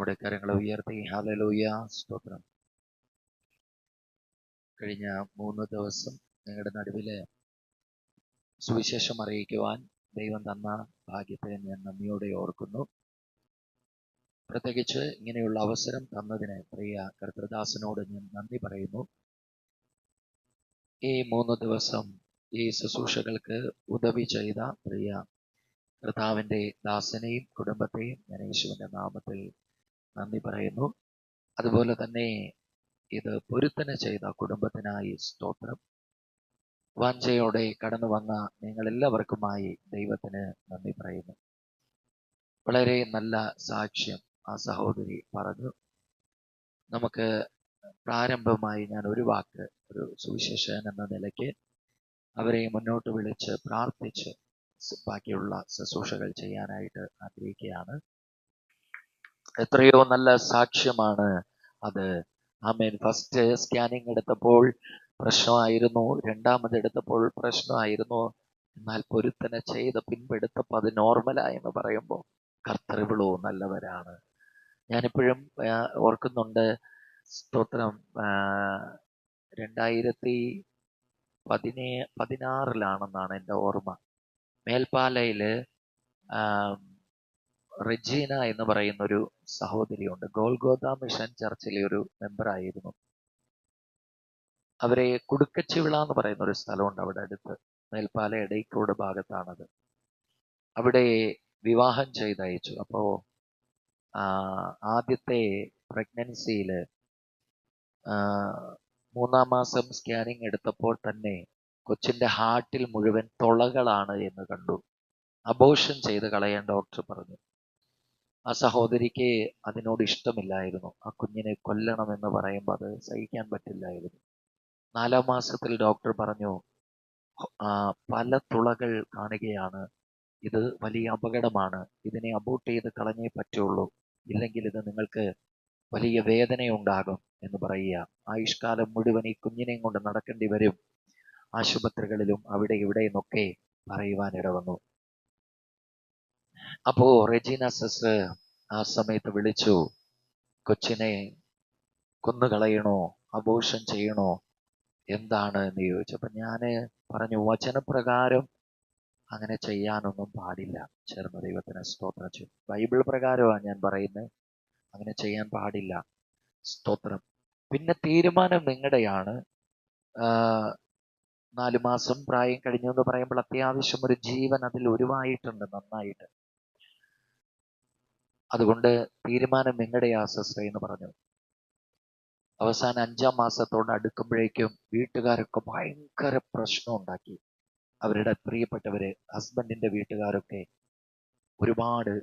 ഒന്നുകൂടെ കരങ്ങളെ ഉയർത്തി ഹല്ലേലൂയ, സ്തോത്രം. കഴിഞ്ഞ 3 ദിവസം നിങ്ങളുടെ നടുവില് സുവിശേഷം അറിയിക്കുവാൻ ദൈവം തന്ന ഭാഗ്യത്തെ ഞാൻ നന്ദിയോടെ ഓർക്കുന്നു. പ്രത്യേകിച്ച് ഇങ്ങനെയുള്ള അവസരം തന്നതിന് പ്രിയ കർത്തൃദാസനോട് ഞാൻ നന്ദി പറയുന്നു. ഈ 3 ദിവസം ഈ ശുശ്രൂഷകൾക്ക് ഉദവി ചെയ്ത പ്രിയ കർത്താവിൻ്റെ ദാസനെയും കുടുംബത്തെയും ഞാൻ യേശുവിൻ്റെ നാമത്തിൽ നന്ദി പറയുന്നു. അതുപോലെ തന്നെ ഇത് പൊരുത്തന ചെയ്ത കുടുംബത്തിനായി സ്തോത്രം. വാഞ്ചയോടെ കടന്നു വന്ന നിങ്ങളെല്ലാവർക്കുമായി ദൈവത്തിന് നന്ദി പറയുന്നു. വളരെ നല്ല സാക്ഷ്യം ആ സഹോദരി പറഞ്ഞു. നമുക്ക് പ്രാരംഭമായി ഞാൻ ഒരു വാക്ക്, ഒരു സുവിശേഷൻ എന്ന നിലയ്ക്ക് അവരെ മുന്നോട്ട് വിളിച്ച് പ്രാർത്ഥിച്ച് ബാക്കിയുള്ള ശുശ്രൂഷകൾ ചെയ്യാനായിട്ട് ആഗ്രഹിക്കുകയാണ്. എത്രയോ നല്ല സാക്ഷ്യമാണ് അത്. ആമേൻ. ഫസ്റ്റ് സ്കാനിങ് എടുത്തപ്പോൾ പ്രശ്നമായിരുന്നു, രണ്ടാമത് എടുത്തപ്പോൾ പ്രശ്നമായിരുന്നു. എന്നാൽ പൊരുത്തന ചെയ്ത് പിൻപെടുത്തപ്പോൾ അത് നോർമലായെന്ന് പറയുമ്പോൾ കർത്തൃവിളോ നല്ലവരാണ്. ഞാനിപ്പോഴും ഓർക്കുന്നുണ്ട്, സ്തോത്രം. 2016 എൻ്റെ ഓർമ്മ. മേൽപ്പാലയില് റെജീന എന്ന് പറയുന്നൊരു സഹോദരിയുണ്ട്. ഗോൽഗോഥ മിഷൻ ചർച്ചിലെ ഒരു മെമ്പറായിരുന്നു. അവരെ കുടുക്കച്ചിവിള എന്ന് പറയുന്ന ഒരു സ്ഥലമുണ്ട് അവിടെ അടുത്ത്, മേൽപ്പാല എടയ്ക്കോട് ഭാഗത്താണത്. അവിടെ വിവാഹം ചെയ്തയച്ചു. അപ്പോ ആദ്യത്തെ പ്രഗ്നൻസിയില് 3-ാം മാസം സ്കാനിങ് എടുത്തപ്പോൾ തന്നെ കൊച്ചിന്റെ ഹാർട്ടിൽ മുഴുവൻ തുളകളാണ് എന്ന് കണ്ടു. അബോർഷൻ ചെയ്ത് കളയാൻ ഡോക്ടർ പറഞ്ഞു. ആ സഹോദരിക്ക് അതിനോട് ഇഷ്ടമില്ലായിരുന്നു. ആ കുഞ്ഞിനെ കൊല്ലണമെന്ന് പറയുമ്പോൾ അത് സഹിക്കാൻ പറ്റില്ലായിരുന്നു. 4-ാം മാസത്തിൽ ഡോക്ടർ പറഞ്ഞു, പല തുളകൾ കാണുകയാണ്, ഇത് വലിയ അപകടമാണ്, ഇതിനെ അബോർട്ട് ചെയ്ത് കളഞ്ഞേ പറ്റുള്ളൂ, ഇല്ലെങ്കിൽ ഇത് നിങ്ങൾക്ക് വലിയ വേദനയുണ്ടാകും എന്ന് പറയുക. ആയുഷ്കാലം മുഴുവൻ ഈ കുഞ്ഞിനെയും കൊണ്ട് നടക്കേണ്ടി വരും, ആശുപത്രികളിലും അവിടെ ഇവിടെ എന്നൊക്കെ പറയുവാൻ ഇടവന്നു. അപ്പോ റെജീന സിസ്റ്റർ ആ സമയത്ത് വിളിച്ചു, കൊച്ചിനെ കൊന്നുകളയണോ, അബോർഷൻ ചെയ്യണോ, എന്താണ് എന്ന് ചോദിച്ചപ്പോ ഞാന് പറഞ്ഞു, വചനപ്രകാരം അങ്ങനെ ചെയ്യാനൊന്നും പാടില്ല. ചേർന്ന ദൈവത്തിന് സ്തോത്രം ചെയ്യും. ബൈബിൾ പ്രകാരമാണ് ഞാൻ പറയുന്നത്, അങ്ങനെ ചെയ്യാൻ പാടില്ല. സ്തോത്രം. പിന്നെ തീരുമാനം നിങ്ങളുടെയാണ്. 4 മാസം പ്രായം കഴിഞ്ഞു എന്ന് പറയുമ്പോൾ അത്യാവശ്യം ഒരു ജീവൻ അതിൽ ഉരുവായിട്ടുണ്ട് നന്നായിട്ട്. അതുകൊണ്ട് തീരുമാനം നിങ്ങളുടെയാ സിസ്റ്റർ എന്ന് പറഞ്ഞു. അവസാനം 5-ാം മാസത്തോട് അടുക്കുമ്പോഴേക്കും വീട്ടുകാരൊക്കെ ഭയങ്കര പ്രശ്നം ഉണ്ടാക്കി. അവരുടെ പ്രിയപ്പെട്ടവര്, ഹസ്ബൻഡിന്റെ വീട്ടുകാരൊക്കെ ഒരുപാട്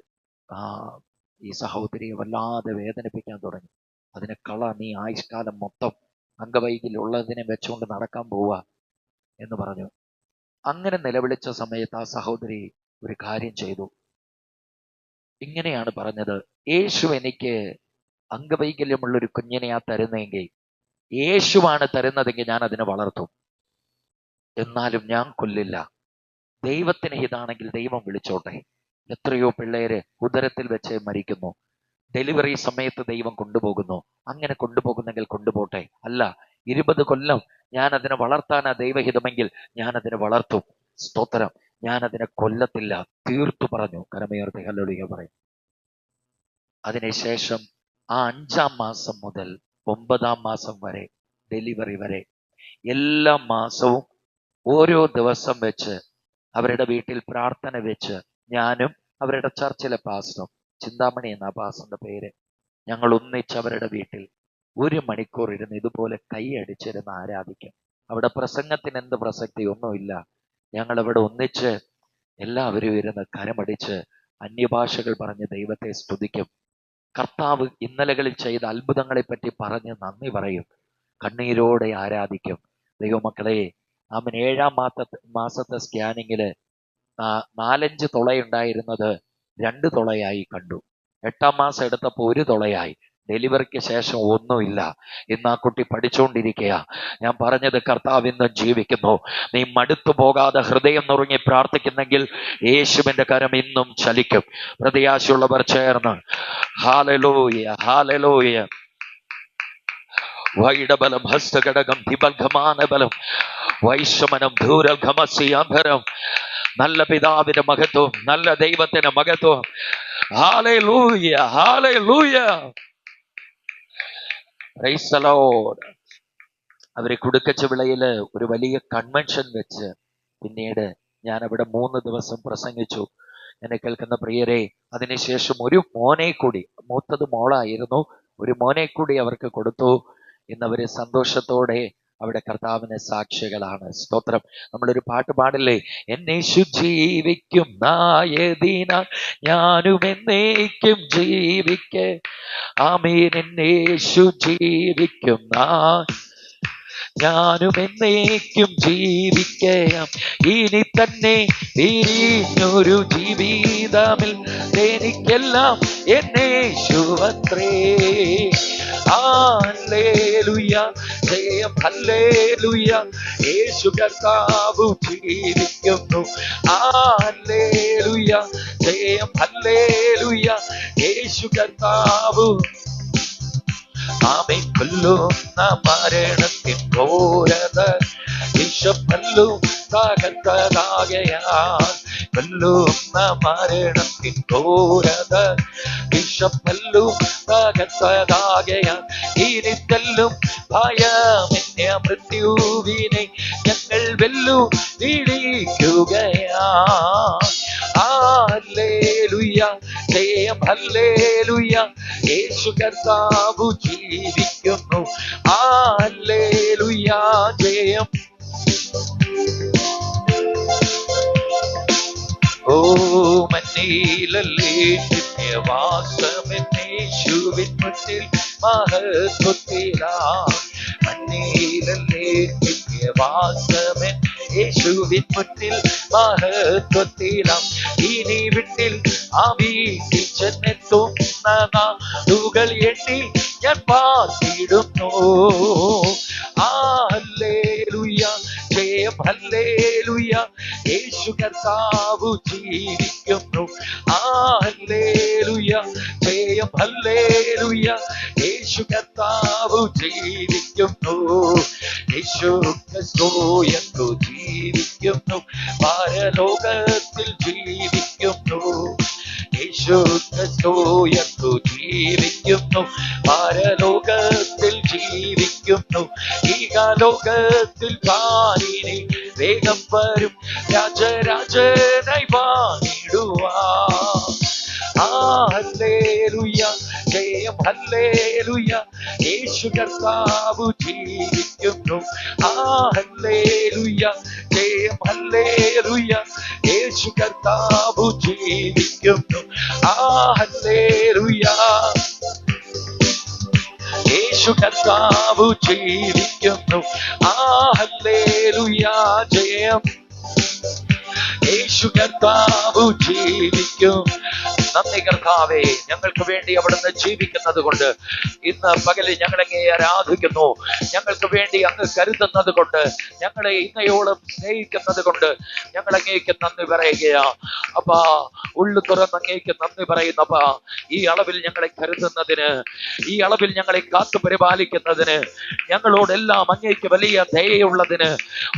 ഈ സഹോദരിയെ വല്ലാതെ വേദനിപ്പിക്കാൻ തുടങ്ങി. അതിനെ നീ ആയുഷ്കാലം മൊത്തം അംഗവൈകല്യമുള്ളതിനെ വെച്ചുകൊണ്ട് നടക്കാൻ പോവുക എന്ന് പറഞ്ഞു. അങ്ങനെ നിലവിളിച്ച സമയത്ത് ആ സഹോദരി ഒരു കാര്യം ചെയ്തു. ഇങ്ങനെയാണ് പറഞ്ഞത്, യേശു എനിക്ക് അംഗവൈകല്യമുള്ള ഒരു കുഞ്ഞിനെയാ തരുന്നെങ്കിൽ, യേശുവാണ് തരുന്നതെങ്കിൽ ഞാൻ അതിനെ വളർത്തും, എന്നാലും ഞാൻ കൊല്ലില്ല. ദൈവത്തിന് ഇതാണെങ്കിൽ ദൈവം വിളിച്ചോട്ടെ. എത്രയോ പിള്ളേര് ഉദരത്തിൽ വെച്ച് മരിക്കുന്നു, ഡെലിവറി സമയത്ത് ദൈവം കൊണ്ടുപോകുന്നു. അങ്ങനെ കൊണ്ടുപോകുന്നെങ്കിൽ കൊണ്ടുപോട്ടെ. അല്ല, 20 കൊല്ലം ഞാൻ അതിനെ വളർത്താനാ ദൈവഹിതമെങ്കിൽ ഞാൻ അതിനെ വളർത്തും. സ്തോത്രം. ഞാൻ അതിനെ കൊല്ലത്തില്ല, തീർത്തു പറഞ്ഞു. കരമേർത്തി ഹല്ലേലൂയ പറയും. അതിനുശേഷം ആ 5-ാം മാസം മുതൽ 9-ാം മാസം വരെ, ഡെലിവറി വരെ, എല്ലാ മാസവും ഓരോ ദിവസം വെച്ച് അവരുടെ വീട്ടിൽ പ്രാർത്ഥന വെച്ച് ഞാനും അവരുടെ ചർച്ചിലെ പാസ്റ്ററും, ചിന്താമണി എന്ന പാസ്റ്ററിന്റെ പേര്, ഞങ്ങൾ ഒന്നിച്ച് അവരുടെ വീട്ടിൽ 1 മണിക്കൂർ ഇരുന്ന് ഇതുപോലെ കൈയടിച്ചിരുന്ന് ആരാധിക്കും. അവിടെ പ്രസംഗത്തിന് എന്ത് പ്രസക്തി ഒന്നുമില്ല. ഞങ്ങൾ അവിടെ ഒന്നിച്ച് എല്ലാവരും ഇരുന്ന് കരമടിച്ച് അന്യഭാഷകൾ പറഞ്ഞ് ദൈവത്തെ സ്തുതിക്കും. കർത്താവ് ഇന്നലകളിൽ ചെയ്ത അത്ഭുതങ്ങളെ പറ്റി പറഞ്ഞ് നന്ദി പറയും. കണ്ണീരോടെ ആരാധിക്കും. ദൈവമക്കളെ, അവൻ 7-ാം മാസത്തെ സ്കാനിങ്ങില് 4-5 തുളയുണ്ടായിരുന്നത് 2 തുളയായി കണ്ടു. 8-ാം മാസം എടുത്തപ്പോൾ 1 തുളയായി. ഡെലിവറിക്ക് ശേഷം ഒന്നുമില്ല. ഇന്ന് ആ കുട്ടി പഠിച്ചുകൊണ്ടിരിക്കുക. ഞാൻ പറഞ്ഞത് കർത്താവ് ഇന്ന് ജീവിക്കുന്നു. നീ മടുത്തു പോകാതെ ഹൃദയം നുറുങ്ങി പ്രാർത്ഥിക്കുന്നെങ്കിൽ യേശുവിന്റെ കരം ഇന്നും ചലിക്കും. പ്രത്യാശയുള്ളവർ ചേർന്ന് ഹല്ലേലൂയ, ഹല്ലേലൂയ. വൈഡബലം ഹസ്തഘടകം ദിബൽഘമാനബലം വൈഷമനം ധൂരഘമസിയാധരം. നല്ല പിതാവിന്റെ മഹത്വം, നല്ല ദൈവത്തിന്റെ മഹത്വം. Hallelujah, hallelujah. Price the Lord. അവര് കുടുക്കച്ചുവിളയില് ഒരു വലിയ കൺവെൻഷൻ വെച്ച് പിന്നീട് ഞാൻ അവിടെ 3 ദിവസം പ്രസംഗിച്ചു. എന്നെ കേൾക്കുന്ന പ്രിയരെ, അതിനുശേഷം ഒരു മോനെ കൂടി, മൂത്തത് മോളായിരുന്നു, ഒരു മോനെ കൂടി അവർക്ക് കൊടുത്തു. ഇന്നവര് സന്തോഷത്തോടെ അവിടെ കർത്താവിന് സാക്ഷികളാണ്. സ്തോത്രം. നമ്മളൊരു പാട്ട് പാടില്ലേ? എന്നേശു ജീവിക്കും നായതിനാൽ ഞാനും എന്നേക്കും ജീവിക്കേ. ആമേൻ. എന്നേശു ജീവിക്കും ഞാനും എന്നേക്കും ജീവിക്കാം. ഇനി തന്നെ പിരിഞ്ഞൊരു ജീവിതമിൽ എനിക്കെല്ലാം എന്നേശുവത്രേ. ഹല്ലേലൂയ, ജയം ഹല്ലേലൂയ. യേശു കർത്താവ് ജീവിക്കുന്നു. ഹല്ലേലൂയ, ജയം ഹല്ലേലൂയ. യേശു കർത്താവ്. ആമേൻ. കൊല്ലുന്ന മരണത്തിൻ ഘോരത വിഷപ്പല്ലും തകർത്തതാകയാൽ. കൊല്ലുന്ന മരണത്തിൻ ഘോരത വിഷപ്പല്ലും തകർത്തതാകയാൽ. ഇനി തെല്ലും ഭയമെന്ന മൃത്യുവിനെ ഞങ്ങൾ വെല്ലു വിളിക്കുകയാ. ഹല്ലേലൂയ, ജയം ഹല്ലേലൂയ. യേശു കർത്താവ് ജീവിക്കുന്നു. ഹല്ലേലൂയ, ജയം. ഓ മന്നീലല്ലേ വാസമെന്നേശുവിൻ മുന്നിൽ മഹത്വത്തിലാ. മന്നീലല്ലേ വാസമെൻ യേശുവിൻ മുന്നിൽ മഹത്വത്തിലാം. ഇനി വിട്ടിൽ ആ വീട്ടിൽ ചെന്നെത്തുന്ന നാളുകൾ എണ്ണി ഞാൻ പാർത്തിടുന്നു. ഹല്ലേലൂയ, ജയം ഹല്ലേലൂയ. യേശു കർത്താവ് ജീവിക്കുന്നു. ഹല്ലേലൂയ, ജയം ഹല്ലേലൂയ. യേശു കർത്താവ് ജീവിക്കുന്നു. യേശു ക്രിസ്തു ജീവിക്കുന്നു. പരലോകത്തിൽ ജീവിക്കുന്നു. യേശു ക്രിസ്തു ജീവിക്കുന്നു. പരലോകത്തിൽ ജീവിക്കുന്നു. ഈഹലോകത്തിൽ ഭാരിനെ വേഗം വരും രാജരാജനായി വാണിടുവാൻ. ഹല്ലേലൂയ, ജയം ഹല്ലേലൂയ. യേശു കർത്താവ് ജീവിക്കുന്നു. ഹല്ലേലൂയ, ജയം ഹല്ലേലൂയ. യേശു കർത്താവ് ജീവിക്കുന്നു. ഹല്ലേലൂയ, യേശു കർത്താവ് ജീവിക്കുന്നു. ഹല്ലേലൂയ, ജയം. യേശു കർത്താവ് ജീവിക്കും. നന്ദി കർത്താവേ, ഞങ്ങൾക്ക് വേണ്ടി അവിടുന്ന് ജീവിക്കുന്നത് കൊണ്ട് ഇന്ന് പകലിൽ ഞങ്ങളങ്ങേ ആരാധിക്കുന്നു. ഞങ്ങൾക്ക് വേണ്ടി അങ്ങ് കരുതുന്നത് കൊണ്ട്, ഞങ്ങളെ ഇന്നയോളം സ്നേഹിക്കുന്നത് കൊണ്ട് ഞങ്ങളങ്ങേക്ക് നന്ദി പറയുകയാ. അപ്പാ, ഉള്ളു തുറന്ന് അങ്ങേക്ക് നന്ദി പറയുന്നപ്പാ. ഈ അളവിൽ ഞങ്ങളെ കരുതുന്നതിന്, ഈ അളവിൽ ഞങ്ങളെ കാത്തു പരിപാലിക്കുന്നതിന്, ഞങ്ങളോടെല്ലാം അങ്ങേക്ക് വലിയ ദയയുള്ളതിന്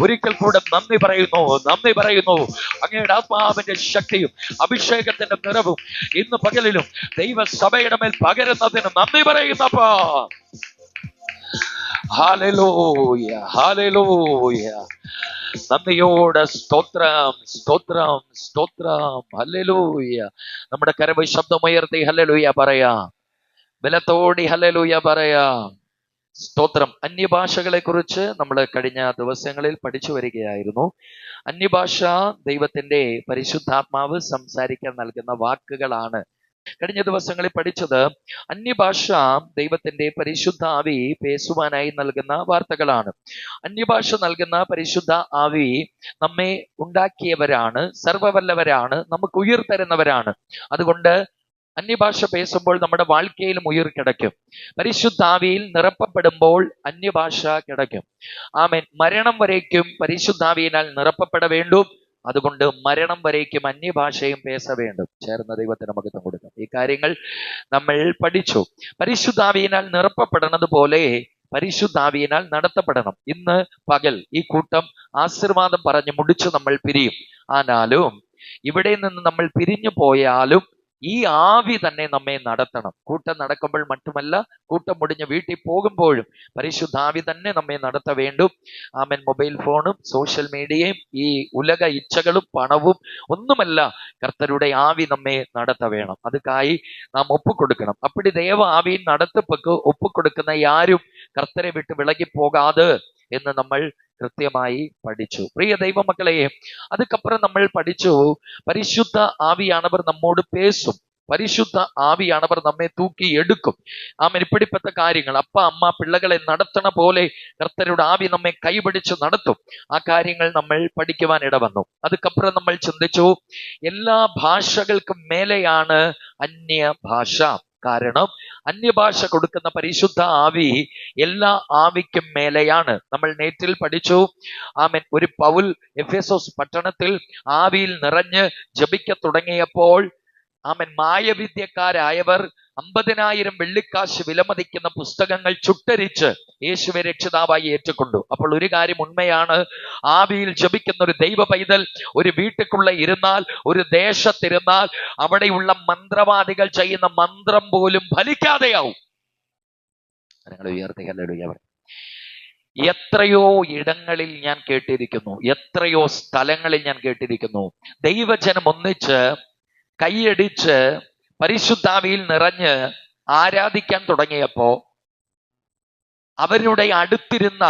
ഒരിക്കൽ കൂടെ നന്ദി പറയുന്നു, നന്ദി പറയുന്നു. അങ്ങയുടെ ആത്മാവിന്റെ ശക്തിയും അഭിഷേകത്തിന്റെ നിറവും ഇന്ന് പകലിലും ദൈവസഭയുടെ മേൽ പകരുന്നതിന് നന്ദി പറയുന്നപ്പാ. Hallelujah, hallelujah. നന്ദിയോടെ സ്തോത്രം, സ്തോത്രം, സ്തോത്രം. ഹല്ലേലൂയ. നമ്മുടെ കരവ് ശബ്ദമുയർത്തി ഹല്ലേലൂയ പറയാം. ബലത്തോടി ഹല്ലേലൂയ പറയാം. സ്തോത്രം. അന്യഭാഷകളെ കുറിച്ച് നമ്മൾ കഴിഞ്ഞ ദിവസങ്ങളിൽ പഠിച്ചു വരികയായിരുന്നു. അന്യഭാഷ ദൈവത്തിന്റെ പരിശുദ്ധാത്മാവ് സംസാരിക്കാൻ നൽകുന്ന വാക്കുകളാണ്. കഴിഞ്ഞ ദിവസങ്ങളിൽ പഠിച്ചത് അന്യഭാഷ ദൈവത്തിന്റെ പരിശുദ്ധ ആവി പേസുവാനായി നൽകുന്ന വാർത്തകളാണ്. അന്യഭാഷ നൽകുന്ന പരിശുദ്ധ ആവി നമ്മെ ഉണ്ടാക്കിയവരാണ്, സർവ്വവല്ലവരാണ്, നമുക്ക് ഉയിർ തരുന്നവരാണ്. അതുകൊണ്ട് അന്യഭാഷ പേസുമ്പോൾ നമ്മുടെ வாழ்க்கையிலும் ഉയിർ കിടക്കും. പരിശുദ്ധാവിയിൽ നിറപ്പപ്പെടുമ്പോൾ അന്യഭാഷ കിടക്കും. ആമേൻ. മരണം വരേക്കും പരിശുദ്ധാവിയിനാൽ നിറപ്പപ്പെട വേണ്ടും. അതുകൊണ്ട് മരണം വരേക്കും അന്യഭാഷയും പേസ വേണ്ടും. ചേർന്ന ദൈവത്തിന് മഹത്വം കൊടുക്കാം. ഈ കാര്യങ്ങൾ നമ്മൾ പഠിച്ചു. പരിശുദ്ധാവിയിനാൽ നിറപ്പപ്പെടുന്നത് പോലെ പരിശുദ്ധാവിയിനാൽ നടത്തപ്പെടണം. ഇന്ന് പകൽ ഈ കൂട്ടം ആശീർവാദം പറഞ്ഞ് മുടിച്ചു നമ്മൾ പിരിയും. ആനാലും ഇവിടെ നിന്ന് നമ്മൾ പിരിഞ്ഞു പോയാലും ഈ ആവി തന്നെ നമ്മെ നടത്തണം. കൂട്ടം നടക്കുമ്പോൾ മറ്റുമല്ല, കൂട്ടം മുടിഞ്ഞ് വീട്ടിൽ പോകുമ്പോഴും പരിശുദ്ധാവി തന്നെ നമ്മെ നടത്ത വേണ്ടും. ആമൻ. മൊബൈൽ ഫോണും സോഷ്യൽ മീഡിയയും ഈ ഉലക ഇച്ഛകളും പണവും ഒന്നുമല്ല, കർത്തരുടെ ആവി നമ്മെ നടത്ത വേണം. അതുക്കായി നാം ഒപ്പുകൊടുക്കണം. അപ്പടി ദേവ ആവിயின் നടത്തിപ്പക്ക് ഒപ്പുകൊടുക്കുന്ന ആരും കർത്തരെ വിട്ട് വിളകിപ്പോകാതെ എന്ന് നമ്മൾ കൃത്യമായി പഠിച്ചു. പ്രിയ ദൈവമക്കളെ, അതുക്കപ്പുറം നമ്മൾ പഠിച്ചു പരിശുദ്ധ ആവിയാണവർ നമ്മോട് പേസും, പരിശുദ്ധ ആവിയാണവർ നമ്മെ തൂക്കി എടുക്കും. ആമൻ. ഇപ്പിടിപ്പെട്ട കാര്യങ്ങൾ അപ്പ അമ്മ പിള്ളകളെ നടത്തണ പോലെ കർത്തരുടെ ആവി നമ്മെ കൈപിടിച്ച് നടത്തും. ആ കാര്യങ്ങൾ നമ്മൾ പഠിക്കുവാൻ ഇടവന്നു. അതുക്കപ്പുറം നമ്മൾ ചിന്തിച്ചു എല്ലാ ഭാഷകൾക്കും മേലെയാണ് അന്യഭാഷ. കാരണം അന്യഭാഷ കൊടുക്കുന്ന പരിശുദ്ധ ആവി എല്ലാ ആവിക്കും മേലെയാണ്. നമ്മൾ നേറ്റിൽ പഠിച്ചു. ആമൻ. ഒരു പൗൽ എഫേസോസ് പട്ടണത്തിൽ ആവിയിൽ നിറഞ്ഞ് ജപിക്ക തുടങ്ങിയപ്പോൾ ആമൻ മായവിദ്യക്കാരായവർ 50,000 വെള്ളിക്കാശ് വിലമതിക്കുന്ന പുസ്തകങ്ങൾ ചുട്ടരിച്ച് യേശുവെ രക്ഷിതാവായി ഏറ്റുകൊണ്ടു. അപ്പോൾ ഒരു കാര്യം ഉണ്മയാണ്, ആവിയിൽ ജപിക്കുന്ന ഒരു ദൈവ പൈതൽ ഒരു വീട്ടിക്കുള്ള ഇരുന്നാൽ, ഒരു ദേശത്തിരുന്നാൽ അവിടെയുള്ള മന്ത്രവാദികൾ ചെയ്യുന്ന മന്ത്രം പോലും ഫലിക്കാതെയാവും. നിങ്ങൾ ഉയർത്തിക്കല്ലേലൂയ. എത്രയോ ഇടങ്ങളിൽ ഞാൻ കേട്ടിരിക്കുന്നു, എത്രയോ സ്ഥലങ്ങളിൽ ഞാൻ കേട്ടിരിക്കുന്നു, ദൈവജനം ഒന്നിച്ച് കൈയടിച്ച് പരിശുദ്ധാവിയിൽ നിറഞ്ഞ് ആരാധിക്കാൻ തുടങ്ങിയപ്പോ അവരുടെ അടുത്തിരുന്ന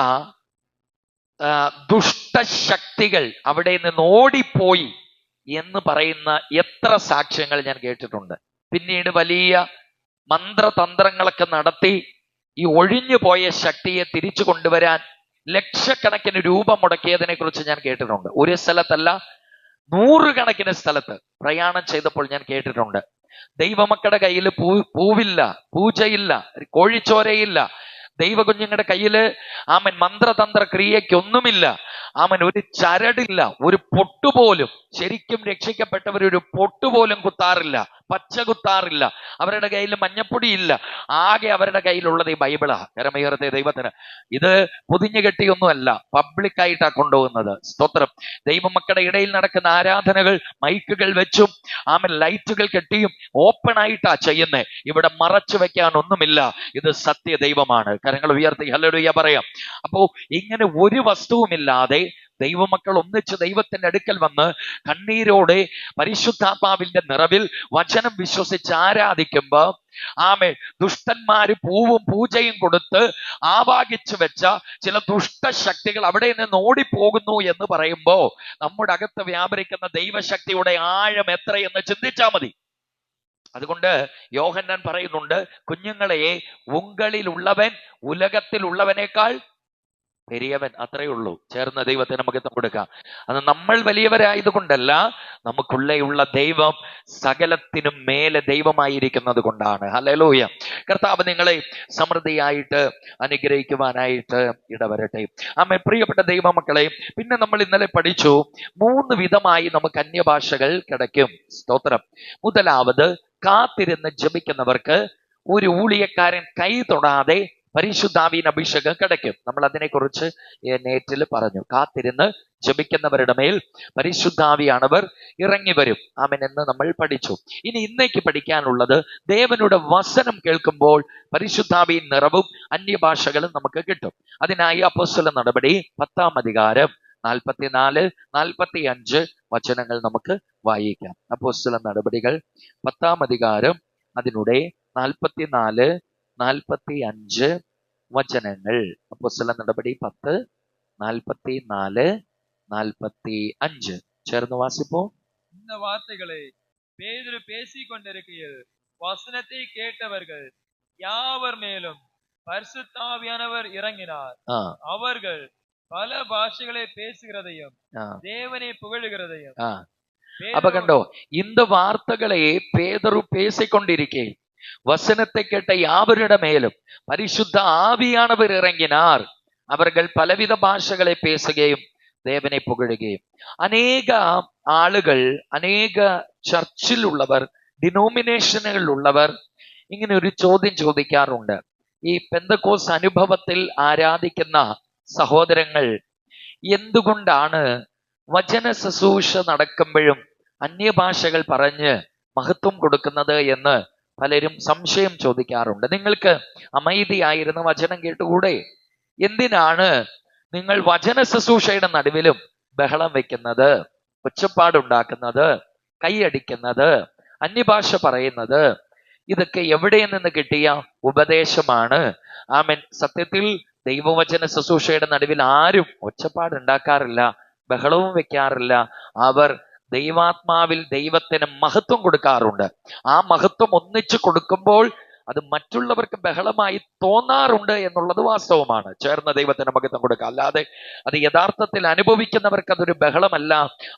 ദുഷ്ടശക്തികൾ അവിടെ നിന്ന് ഓടിപ്പോയി എന്ന് പറയുന്ന എത്ര സാക്ഷ്യങ്ങൾ ഞാൻ കേട്ടിട്ടുണ്ട്. പിന്നീട് വലിയ മന്ത്രതന്ത്രങ്ങളൊക്കെ നടത്തി ഈ ഒഴിഞ്ഞു പോയ ശക്തിയെ തിരിച്ചു കൊണ്ടുവരാൻ ലക്ഷക്കണക്കിന് രൂപ മുടക്കിയതിനെ കുറിച്ച് ഞാൻ കേട്ടിട്ടുണ്ട്. ഒരു സ്ഥലത്തല്ല, 100 കണക്കിന് സ്ഥലത്ത് പ്രയാണം ചെയ്തപ്പോൾ ഞാൻ കേട്ടിട്ടുണ്ട്. ദൈവമക്കളുടെ കയ്യിൽ പൂവില്ല, പൂജയില്ല, കോഴിച്ചോരയില്ല. ദൈവ കുഞ്ഞുങ്ങളുടെ കയ്യില് ആമൻ മന്ത്രതന്ത്ര ക്രിയയ്ക്കൊന്നുമില്ല. ആമൻ ഒരു ചരടില്ല, ഒരു പൊട്ടുപോലും. ശരിക്കും രക്ഷിക്കപ്പെട്ടവർ ഒരു പൊട്ടുപോലും കുത്താറില്ല, പച്ച കുത്താറില്ല. അവരുടെ കയ്യിൽ മഞ്ഞപ്പൊടിയില്ല. ആകെ അവരുടെ കയ്യിലുള്ളത് ഈ ബൈബിളാ. കരമേറത്തെ ദൈവത്തിന്. ഇത് പൊതിഞ്ഞു കെട്ടിയൊന്നുമല്ല, പബ്ലിക്കായിട്ടാ കൊണ്ടുപോകുന്നത്. സ്തോത്രം. ദൈവമക്കളുടെ ഇടയിൽ നടക്കുന്ന ആരാധനകൾ മൈക്കുകൾ വെച്ചും ആമൻ ലൈറ്റുകൾ കെട്ടിയും ഓപ്പൺ ആയിട്ടാ ചെയ്യുന്നേ. ഇവിടെ മറച്ചു വെക്കാൻ ഒന്നുമില്ല. ഇത് സത്യ ദൈവമാണ്. കരങ്ങൾ ഉയർത്തി ഹല്ലേലൂയ പറയാം. അപ്പോ ഇങ്ങനെ ഒരു വസ്തുവുമില്ലാതെ ദൈവമക്കൾ ഒന്നിച്ച് ദൈവത്തിന്റെ അടുക്കൽ വന്ന് കണ്ണീരോടെ പരിശുദ്ധാത്മാവിന്റെ നിറവിൽ വചനം വിശ്വസിച്ച് ആരാധിക്കുമ്പോ ആമേ ദുഷ്ടന്മാര് പൂവും പൂജയും കൊടുത്ത് ആവാഹിച്ചു വെച്ച ചില ദുഷ്ടശക്തികൾ അവിടെ നിന്ന് ഓടിപ്പോകുന്നു എന്ന് പറയുമ്പോ നമ്മുടെ അകത്ത് വ്യാപരിക്കുന്ന ദൈവശക്തിയുടെ ആഴം എത്രയെന്ന് ചിന്തിച്ചാൽ മതി. അതുകൊണ്ട് യോഹന്നാൻ പറയുന്നുണ്ട്, കുഞ്ഞുങ്ങളെ ഉങ്ങളിൽ ഉള്ളവൻ ഉലകത്തിൽ ഉള്ളവനേക്കാൾ പെരിയവൻ. അത്രയേ ഉള്ളൂ. ചേർന്ന ദൈവത്തിന് നമുക്ക് കൊടുക്കാം. അത് നമ്മൾ വലിയവരായത് കൊണ്ടല്ല, നമുക്കുള്ള ദൈവം സകലത്തിനും മേലെ ദൈവമായിരിക്കുന്നത് കൊണ്ടാണ്. ഹല്ലേലൂയ. കർത്താവ് നിങ്ങളെ സമൃദ്ധിയായിട്ട് അനുഗ്രഹിക്കുവാനായിട്ട് ഇടവരട്ടെ. ആമേൻ. പ്രിയപ്പെട്ട ദൈവമക്കളെ, പിന്നെ നമ്മൾ ഇന്നലെ പഠിച്ചു 3 വിധമായി നമുക്ക് അന്യഭാഷകൾ കിടക്കും. സ്തോത്രം. മുതലാവത്, കാത്തിരുന്ന് ജപിക്കുന്നവർക്ക് ഒരു ഊഴിയക്കാരൻ കൈ തൊടാതെ പരിശുദ്ധാവിൻ അഭിഷേകം കിടക്കും. നമ്മൾ അതിനെക്കുറിച്ച് നേറ്റിൽ പറഞ്ഞു. കാത്തിരുന്ന് ജപിക്കുന്നവരുടെ മേൽ പരിശുദ്ധാവിയാണവർ ഇറങ്ങി വരും. ആമേൻ എന്ന് നമ്മൾ പഠിച്ചു. ഇനി ഇന്നേക്ക് പഠിക്കാനുള്ളത്, ദേവനുടെ വചനം കേൾക്കുമ്പോൾ പരിശുദ്ധാവിൻ നിറവും അന്യഭാഷകളും നമുക്ക് കിട്ടും. അതിനായി അപ്പോസ്തല നടപടി 10-ാം അധികാരം 44, 45 വചനങ്ങൾ നമുക്ക് വായിക്കാം. അപ്പോസ്തല നടപടികൾ 10-ാം അധികാരം അതിനുടെ 44, 45 വചനങ്ങൾ. അപ്പോസ്തല നടപടി 10, 44, 45 ചേർന്ന് വാസിപ്പോ. இந்த வார்த்தைகளை பேதுரு பேசிக் கொண்டிருக்கையில் வசனத்தை கேட்டவர்கள் யாவர் மேலும் பரிசுத்த ஆவியானவர் இறங்கினார். அவர்கள் பல பாஷைகளை பேசுகிறதையும் தேவனை புகழுகிறதையும் അപ്പൊ കണ്ടോ, இந்த வார்த்தைகளை பேதுரு பேசிக்கொண்டிருக்கே வசனத்தை கேட்ட யாவருடைய மேலும் பரிசுத்த ஆவியானவர் இறங்கினார். அவர்கள் பலவித ഭാഷകളെ பேசுകയും ദേവനെ പുകഴുകയും. അനേക ആളുകൾ, അനേക ചർച്ചിലുള്ളവർ, ഡിനോമിനേഷനുകളിലുള്ളവർ ഇങ്ങനെ ഒരു ചോദ്യം ചോദിക്കാറുണ്ട്. ഈ പെന്തക്കോസ് അനുഭവത്തിൽ ആരാധിക്കുന്ന സഹോദരങ്ങൾ എന്തുകൊണ്ടാണ് വചന ശുശ്രൂഷ നടക്കുമ്പോഴും അന്യഭാഷകൾ പറഞ്ഞ് മഹത്വം കൊടുക്കുന്നത് എന്ന് പലരും സംശയം ചോദിക്കാറുണ്ട്. നിങ്ങൾക്ക് അമൈതിയായിരുന്ന വചനം കേട്ടുകൂടെ? എന്തിനാണ് നിങ്ങൾ വചന ശുശ്രൂഷയുടെ നടുവിലും ബഹളം വെക്കുന്നത്, ഒച്ചപ്പാടുണ്ടാക്കുന്നത്, കൈയടിക്കുന്നത്, അന്യഭാഷ പറയുന്നത്? ഇതൊക്കെ എവിടെ നിന്ന് കിട്ടിയ ഉപദേശമാണ്? ആമേൻ. സത്യത്തിൽ ദൈവവചന ശുശ്രൂഷയുടെ നടുവിൽ ആരും ഒച്ചപ്പാടുണ്ടാക്കാറില്ല, ബഹളവും വെക്കാറില്ല. അവർ ദൈവാത്മാവിൽ ദൈവത്തിന് മഹത്വം കൊടുക്കാറുണ്ട്. ആ മഹത്വം ഒന്നിച്ചു കൊടുക്കുമ്പോൾ അത് മറ്റുള്ളവർക്ക് ബഹളമായി തോന്നാറുണ്ട് എന്നുള്ളത് വാസ്തവമാണ്. ചേർന്ന ദൈവത്തിന് മഹത്വം കൊടുക്കുക. അല്ലാതെ അത് യഥാർത്ഥത്തിൽ അനുഭവിക്കുന്നവർക്ക് അതൊരു ബഹളമല്ല.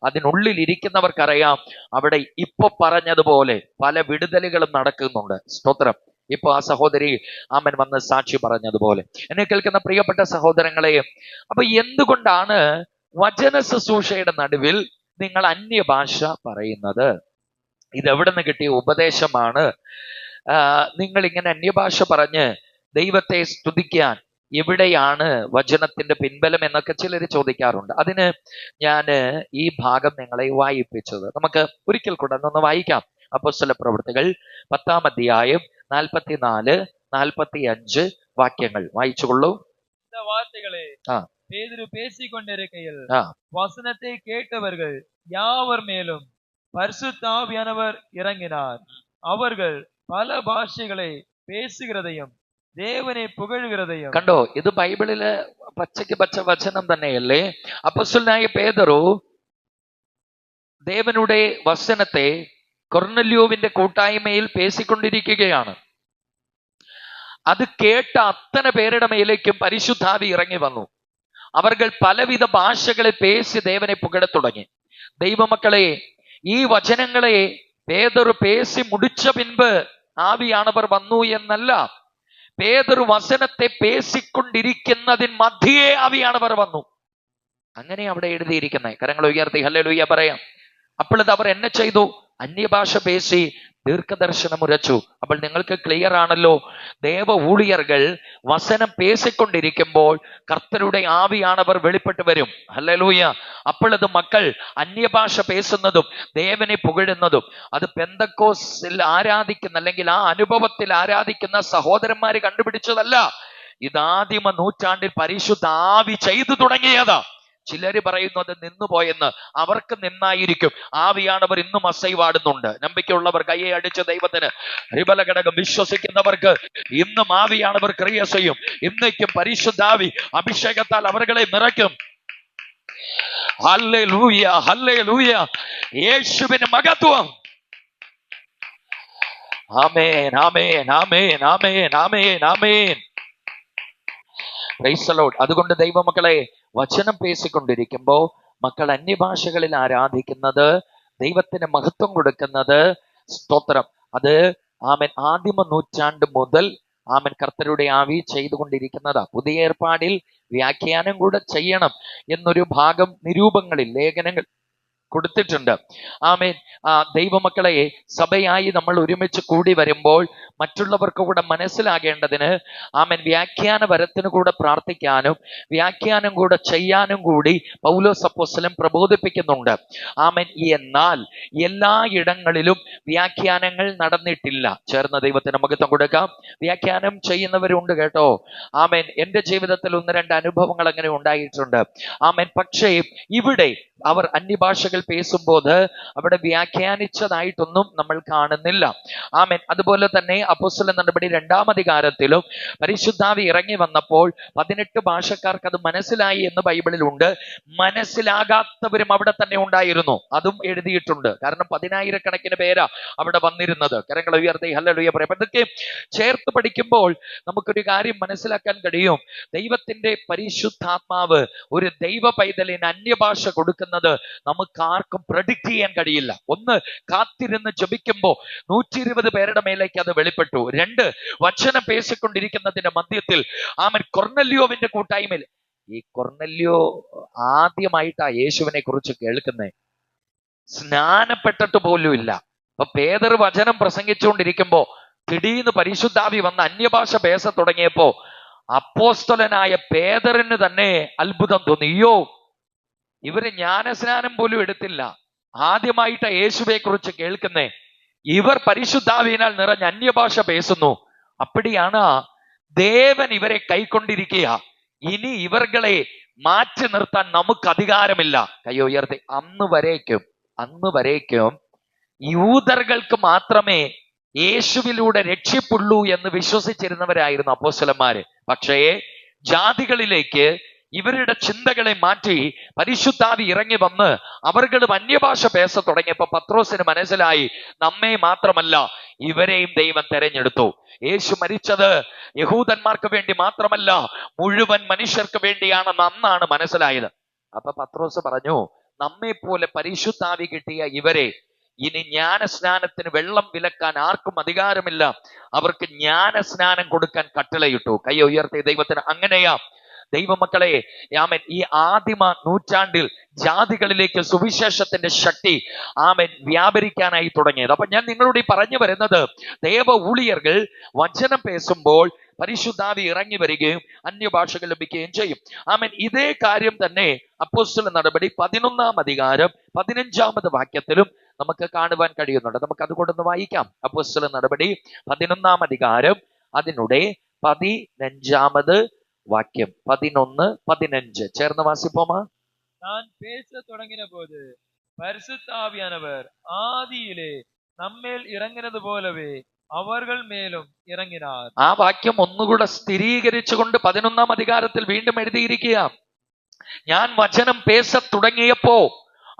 അതിനുള്ളിൽ ഇരിക്കുന്നവർക്കറിയാം അവിടെ ഇപ്പൊ പറഞ്ഞതുപോലെ പല വിടുതലുകളും നടക്കുന്നുണ്ട്. സ്തോത്രം. ഇപ്പൊ ആ സഹോദരി ആമൻ വന്ന് സാക്ഷി പറഞ്ഞതുപോലെ. എന്നെ കേൾക്കുന്ന പ്രിയപ്പെട്ട സഹോദരങ്ങളെ, അപ്പൊ എന്തുകൊണ്ടാണ് വചന ശുശ്രൂഷയുടെ നടുവിൽ നിങ്ങൾ അന്യഭാഷ പറയുന്നത്? ഇതെവിടെ നിന്ന് കിട്ടിയ ഉപദേശമാണ്? നിങ്ങൾ ഇങ്ങനെ അന്യഭാഷ പറഞ്ഞ് ദൈവത്തെ സ്തുതിക്കാൻ എവിടെയാണ് വചനത്തിന്റെ പിൻബലം എന്നൊക്കെ ചിലർ ചോദിക്കാറുണ്ട്. അതിന് ഞാൻ ഈ ഭാഗം നിങ്ങളെ വായിപ്പിച്ചത്. നമുക്ക് ഒരിക്കൽ കൂടെ ഒന്ന് വായിക്കാം. അപ്പോസ്തല പ്രവൃത്തികൾ 10-ാം അധ്യായം 44-45 വാക്യങ്ങൾ വായിച്ചുകൊള്ളൂ. இந்த வார்த்தைகளை பேதுரு பேசிக்கொண்டிருக்கையில் வசனத்தை கேட்டவர்கள் யாவர் மேலும் பரிசுத்த ஆவியானவர் இறங்கினார். அவர்கள் പല ഭാഷകളെ പേശുകയും ദേവനെ പുകഴുകയും. കണ്ടോ, ഇത് ബൈബിളില് പച്ചയ്ക്ക് പച്ച വചനം തന്നെയല്ലേ? അപ്പോസ്തലനായ പേതുരു ദേവനുടെ വചനത്തെ കൊർന്നല്യോവിന്റെ കൂട്ടായ്മയിൽ പേശിക്കൊണ്ടിരിക്കുകയാണ്. അത് കേട്ട അത്തனை പേരുടെ മേലേക്കും പരിശുദ്ധാവി ഇറങ്ങി വന്നു. അവർ പലവിധ ഭാഷകളെ പേശി ദേവനെ പുകഴ തുടങ്ങി. ദൈവമക്കളെ, ഈ വചനങ്ങളെ പേതുരു പേശി മുടിച്ച പിൻപ് ആവിയാണവർ വന്നു എന്നല്ല. പേതുരു വചനത്തെ പേശിക്കൊണ്ടിരിക്കുന്നതിൻ മധ്യേ ആവിയാണവർ വന്നു. അങ്ങനെ അവിടെ എഴുതിയിരിക്കുന്നത്. കരങ്ങൾ ഉയർത്തി ഹല്ലേലൂയ പറയാം. അപ്പോഴത് അവർ എന്നെ ചെയ്തു? അന്യഭാഷ പേശി ദീർഘദർശനം ഉരച്ചു. അപ്പോൾ നിങ്ങൾക്ക് ക്ലിയർ ആണല്ലോ, ദേവ ഊഴിയர்கள் വചനം പേശിക്കൊണ്ടിരിക്കുമ്പോൾ കർത്തരുടെ ആവിയാണവർ വെളിപ്പെട്ട് വരും. ഹല്ലേലൂയ. അപ്പോഴത് മക്കൾ അന്യഭാഷ പേശുന്നതും ദേവനെ പുകഴുന്നതും അത് പെന്തക്കോസിൽ ആരാധിക്കുന്ന അല്ലെങ്കിൽ ആ അനുഭവത്തിൽ ആരാധിക്കുന്ന സഹോദരന്മാര് കണ്ടുപിടിച്ചതല്ല. ഇതാദിമ നൂറ്റാണ്ടിൽ പരിശുദ്ധ ആവി ചെയ്തു തുടങ്ങിയതാ. ചിലര് പറയുന്നത് നിന്നുപോയെന്ന്. അവർക്ക് നിന്നായിരിക്കും. ആവിയാണവർ ഇന്നും അസൈവാടുന്നുണ്ട്. നമ്പിക്കയുള്ളവർ കയ്യെ അടിച്ച ദൈവത്തിന് ഹരിബലഘടകം വിശ്വസിക്കുന്നവർക്ക് ഇന്നും ആവിയാണവർ ക്രിയ ചെയ്യും. ഇന്നേക്കും പരിശുദ്ധാവി അഭിഷേകത്താൽ അവരെ നിറയ്ക്കും. ഹല്ലേലൂയ, ഹല്ലേലൂയ. യേശുവിന് മഹത്വം. ആമേൻ, ആമേൻ, ആമേൻ, ആമേൻ, ആമേൻ, ആമേൻ. Praise the lord. അതുകൊണ്ട് ദൈവമക്കളെ, വചനം പേശിക്കൊണ്ടിരിക്കുമ്പോ മക്കൾ അന്യഭാഷകളിൽ ആരാധിക്കുന്നത്, ദൈവത്തിന് മഹത്വം കൊടുക്കുന്നത്, സ്തോത്രം, അത് ആമൻ ആദിമ നൂറ്റാണ്ട് മുതൽ ആമൻ കർത്തരുടെ ആവി ചെയ്തുകൊണ്ടിരിക്കുന്നതാ. പുതിയ ഏർപ്പാടിൽ വ്യാഖ്യാനം കൂടെ ചെയ്യണം എന്നൊരു ഭാഗം നിരൂപങ്ങളിൽ ലേഖനങ്ങൾ കൊടുത്തിട്ടുണ്ട്. ആമേൻ. ദൈവമക്കളെ, സഭയായി നമ്മൾ ഒരുമിച്ച് കൂടി വരുമ്പോൾ മറ്റുള്ളവർക്ക് കൂടെ മനസ്സിലാകേണ്ടതിന് ആമേൻ വ്യാഖ്യാന വരത്തിന് കൂടെ പ്രാർത്ഥിക്കാനും വ്യാഖ്യാനം കൂടെ ചെയ്യാനും കൂടി പൗലോസ് അപ്പോസ്തലൻ പ്രബോധിപ്പിക്കുന്നുണ്ട്. ആമേൻ. എന്നാൽ എല്ലായിടങ്ങളിലും വ്യാഖ്യാനങ്ങൾ നടന്നിട്ടില്ല. ചേർന്ന ദൈവത്തിന് മഹത്വം കൊടുക്കാം. വ്യാഖ്യാനം ചെയ്യുന്നവരുണ്ട് കേട്ടോ. ആമേൻ. എൻ്റെ ജീവിതത്തിൽ 1-2 അനുഭവങ്ങൾ അങ്ങനെ ഉണ്ടായിട്ടുണ്ട്. ആമേൻ. പക്ഷേ ഇവിടെ അവർ അന്യഭാഷകൾ പേശുമ്പോൾ അവിടെ വ്യാഖ്യാനിച്ചതായിട്ടൊന്നും നമ്മൾ കാണുന്നില്ല. ആമേൻ. അതുപോലെ തന്നെ അപ്പോസ്തല നടപടി 2-ാം അധികാരത്തിലും പരിശുദ്ധാവി ഇറങ്ങി വന്നപ്പോൾ 18 ഭാഷക്കാർക്ക് അത് മനസ്സിലായി എന്ന് ബൈബിളിലുണ്ട്. മനസ്സിലാകാത്തവരും അവിടെ തന്നെ ഉണ്ടായിരുന്നു, അതും എഴുതിയിട്ടുണ്ട്. കാരണം 10,000-കണക്കിന് പേരാ അവിടെ വന്നിരുന്നത്. കരങ്ങൾ ഉയർത്തി ഹല്ലേലൂയ പറയാം. അതൊക്കെ ചേർത്ത് പഠിക്കുമ്പോൾ നമുക്കൊരു കാര്യം മനസ്സിലാക്കാൻ കഴിയും. ദൈവത്തിന്റെ പരിശുദ്ധാത്മാവ് ഒരു ദൈവ പൈതലിന് അന്യഭാഷ കൊടുക്കുന്നത് നമുക്ക് ആർക്കും പ്രഡിക്റ്റ് ചെയ്യാൻ കഴിയില്ല. ഒന്ന്, കാത്തിരുന്ന് ജപിക്കുമ്പോൾ 120 പേരുടെ മേലേക്ക് അത് വെളിപ്പെട്ടു. 2, വചനം പേശിക്കൊണ്ടിരിക്കുന്നതിന്റെ മധ്യത്തിൽ കൊർന്നല്യോവിന്റെ കൂട്ടായ്മയിൽ, ഈ കൊർന്നല്യോ ആദ്യമായിട്ടാ യേശുവിനെ കുറിച്ച് കേൾക്കുന്നേ, സ്നാനപ്പെട്ടിട്ട് പോലും ഇല്ല. അപ്പൊ പേതർ വചനം പ്രസംഗിച്ചുകൊണ്ടിരിക്കുമ്പോ തിടീന്ന് പരിശുദ്ധാവി വന്ന് അന്യഭാഷ പേശ തുടങ്ങിയപ്പോ അപ്പോസ്തലനായ പേതറിന് തന്നെ അത്ഭുതം തോന്നി. അയ്യോ, ഇവര് ജ്ഞാനസ്നാനം പോലും എടുത്തില്ല, ആദ്യമായിട്ട് യേശുവെ കുറിച്ച് കേൾക്കുന്നേ, ഇവർ പരിശുദ്ധാവിനാൽ നിറഞ്ഞ അന്യഭാഷ പേശുന്നു. അപ്പടിയാണ് ദേവൻ ഇവരെ കൈക്കൊണ്ടിരിക്കുക. ഇനി ഇവർകളെ മാറ്റി നിർത്താൻ നമുക്ക് അധികാരമില്ല. കൈ ഉയർത്തി. അന്ന് വരേക്കും യൂദർക്ക് മാത്രമേ യേശുവിലൂടെ രക്ഷിപ്പുള്ളൂ എന്ന് വിശ്വസിച്ചിരുന്നവരായിരുന്നു അപ്പോസ്തലന്മാര്. പക്ഷേ ജാതികളിലേക്ക് ഇവരുടെ ചിന്തകളെ മാറ്റി പരിശുദ്ധാവി ഇറങ്ങി വന്ന് അവർക്കും അന്യഭാഷ പേശ തുടങ്ങിയപ്പോ പത്രോസിന് മനസ്സിലായി, നമ്മെ മാത്രമല്ല ഇവരെയും ദൈവം തെരഞ്ഞെടുത്തു. യേശു മരിച്ചത് യഹൂദന്മാർക്ക് വേണ്ടി മാത്രമല്ല, മുഴുവൻ മനുഷ്യർക്ക് വേണ്ടിയാണെന്ന് അന്നാണ് മനസ്സിലായത്. അപ്പൊ പത്രോസ് പറഞ്ഞു, നമ്മെ പോലെ പരിശുദ്ധാവി കിട്ടിയ ഇവരെ ഇനി ജ്ഞാനസ്നാനത്തിന് വെള്ളം വിലക്കാൻ ആർക്കും അധികാരമില്ല, അവർക്ക് ജ്ഞാനസ്നാനം കൊടുക്കാൻ കട്ടളയിട്ടു. കൈ ഉയർത്തിയ ദൈവത്തിന്. അങ്ങനെയാ ദൈവമക്കളെ, ആമേൻ, ഈ ആദിമ നൂറ്റാണ്ടിൽ ജാതികളിലേക്ക് സുവിശേഷത്തിന്റെ ശക്തി വ്യാപരിക്കാനായി തുടങ്ങിയത്. അപ്പൊ ഞാൻ നിങ്ങളോട് ഈ പറഞ്ഞു വരുന്നത്, ദേവ ഊഴിയர்கள் വചനം പേശുമ്പോൾ പരിശുദ്ധാവി ഇറങ്ങി വരികയും അന്യഭാഷകൾ ലഭിക്കുകയും ചെയ്യും. ആമേൻ. ഇതേ കാര്യം തന്നെ അപ്പോസ്തല നടപടി 11-ാം അധികാരം 15-ാമത് വാക്യത്തിലും നമുക്ക് കാണുവാൻ കഴിയുന്നുണ്ട്. നമുക്ക് അതുകൊണ്ടൊന്ന് വായിക്കാം. അപ്പോസ്തല നടപടി 11-ാം അധികാരം അതിനുടെ 15-ാമത് വാക്യം 11-15 ചേർന്ന് വാസിപ്പോമാ. நான் பேச தொடங்கின போது பரிசுத்த ஆவியானவர் ஆதியிலே நம்மேல் இறங்கினது போலவே அவர்கள் மேலும் ഇറങ്ങിനാർ. ആ വാക്യം ഒന്നുകൂടെ സ്ഥിരീകരിച്ചുകൊണ്ട് 11-ാം അധികാരത്തിൽ വീണ്ടും എഴുതിയിരിക്കുക. ഞാൻ വചനം പേശ തുടങ്ങിയപ്പോ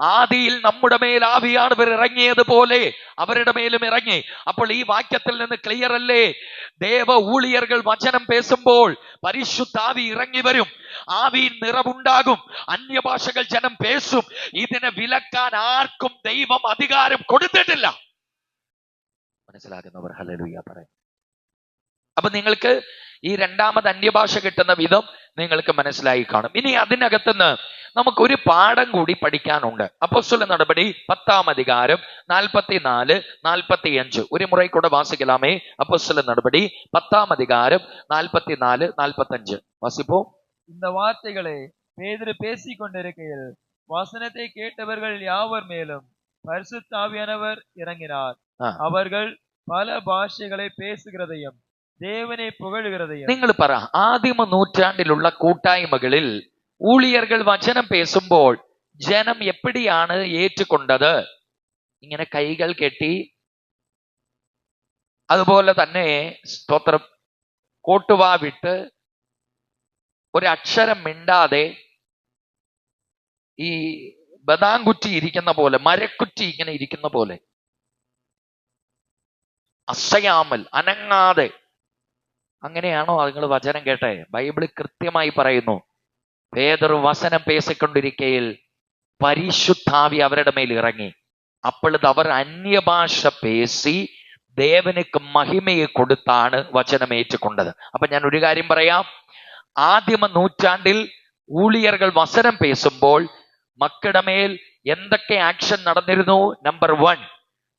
ആദിയിൽ നമ്മുടെ മേൽ ആവിയാനവർ ഇറങ്ങിയതുപോലെ അവരുടെ മേലും ഇറങ്ങി. അപ്പോൾ ഈ വാക്യത്തിൽ നിന്ന് ക്ലിയർ അല്ലേ? ദേവ ഊഴിയர்கள் വചനം പേശുമ്പോൾ പരിശുദ്ധാവി ഇറങ്ങി വരും, ആവിയിൽ നിറവുണ്ടാകും, അന്യഭാഷകൾ ജനം പേശും. ഇതിനെ വിലക്കാൻ ആർക്കും ദൈവം അധികാരം കൊടുത്തിട്ടില്ല. മനസ്സിലാകുന്നവർ ഹല്ലേലൂയ പറയും. അപ്പൊ നിങ്ങൾക്ക് ഈ 2-ാമത് അന്യഭാഷ കിട്ടുന്ന വിധം നിങ്ങൾക്ക് മനസ്സിലായി കാണും. ഇനി അതിനകത്തുനിന്ന് നമുക്കൊരു പാഠം കൂടി പഠിക്കാനുണ്ട്. അപ്പോസ്തല നടപടി 10-ാം അധികാരം 44-45 ഒരു മുறை കൂടെ വാസിക്കലാമേ. അപ്പോസ്തല നടപടി 10-ാം അധികാരം 44-45 வாசிப்போம். இந்த வார்த்தைகளை பேதுரு பேசிக் கொண்டிருக்கையில் வசனத்தை கேட்டவர்கள் யாவர் மேலும் பரிசுத்த ஆவியானவர் இறங்கினார். அவர்கள் பல ഭാഷകളെ பேசுகிறதையும் ദേവനെ പുകഴുகிறதையும். നിങ്ങൾ പറ, ആദിമ നൂറ്റാണ്ടിലുള്ള കൂട്ടായ്മകളിൽ ഊഴിയர்கள் വചനം പേശുമ്പോൾ ജനം എപ്പടിയാണ് ഏറ്റുകൊണ്ടത്? ഇങ്ങനെ കൈകൾ കെട്ടി, അതുപോലെ തന്നെ സ്തോത്രം കോട്ടുവാ വിട്ട് ഒരക്ഷരം മിണ്ടാതെ ഈ ബദാംകുറ്റി ഇരിക്കുന്ന പോലെ, മരക്കുറ്റി ഇങ്ങനെ ഇരിക്കുന്ന പോലെ അസയാമൽ, അനങ്ങാതെ, അങ്ങനെയാണോ നിങ്ങൾ വചനം കേട്ടെ? ബൈബിൾ കൃത്യമായി പറയുന്നു, പേതർ വചനം പേശിക്കൊണ്ടിരിക്കയിൽ പരിശുദ്ധാവി അവരുടെ മേൽ ഇറങ്ങി. അപ്പോഴത് അവർ അന്യഭാഷ പേശി ദേവനുക്ക് മഹിമയെ കൊടുത്താണ് വചനം ഏറ്റുകൊണ്ടത്. അപ്പൊ ഞാൻ ഒരു കാര്യം പറയാം. ആദിമ നൂറ്റാണ്ടിൽ ഊഴിയர்கள் വചനം പേശുമ്പോൾ മക്കളുടെ മേൽ എന്തൊക്കെ ആക്ഷൻ നടന്നിരുന്നു? നമ്പർ 1,